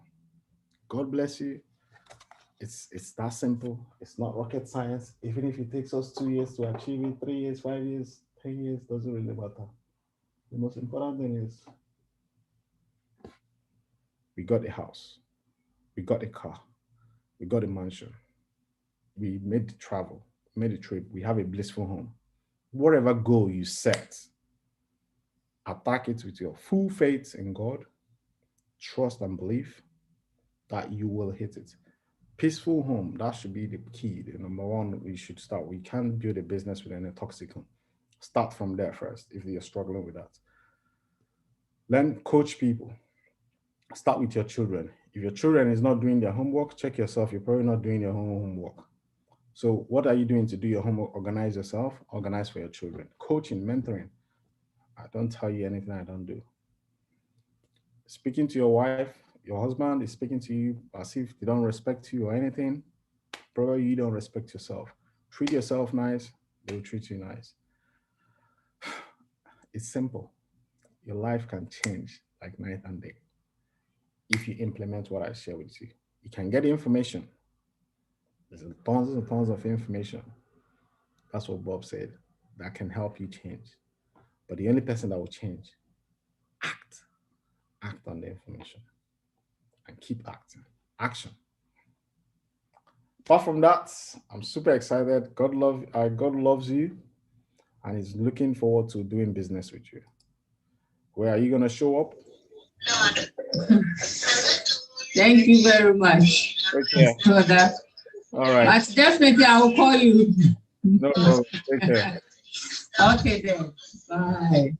Speaker 1: God bless you. It's that simple. It's not rocket science. Even if it takes us 2 years to achieve it, 3 years, 5 years, 10 years, doesn't really matter. The most important thing is we got a house, we got a car, we got a mansion, we made the travel, made a trip, we have a blissful home. Whatever goal you set, attack it with your full faith in God, trust and belief that you will hit it. Peaceful home, that should be the key. The number one, we should start. We can't build a business with any toxic home. Start from there first if you're struggling with that. Then coach people. Start with your children. If your children is not doing their homework, check yourself. You're probably not doing your homework. So what are you doing to do your homework? Organize yourself, organize for your children. Coaching, mentoring. I don't tell you anything I don't do. Speaking to your wife, your husband is speaking to you as if they don't respect you or anything. Probably you don't respect yourself. Treat yourself nice, they will treat you nice. It's simple. Your life can change like night and day if you implement what I share with you. You can get information. There's tons and tons of information. That's what Bob said. That can help you change. But the only person that will change, act on the information and keep acting. Action. Apart from that, I'm super excited. God loves you and is looking forward to doing business with you. Where are you going to show up?
Speaker 2: Thank you very much.
Speaker 1: Okay.
Speaker 2: For that.
Speaker 1: All right.
Speaker 2: But definitely I will call you.
Speaker 1: No problem. Take care.
Speaker 2: Okay then. Bye.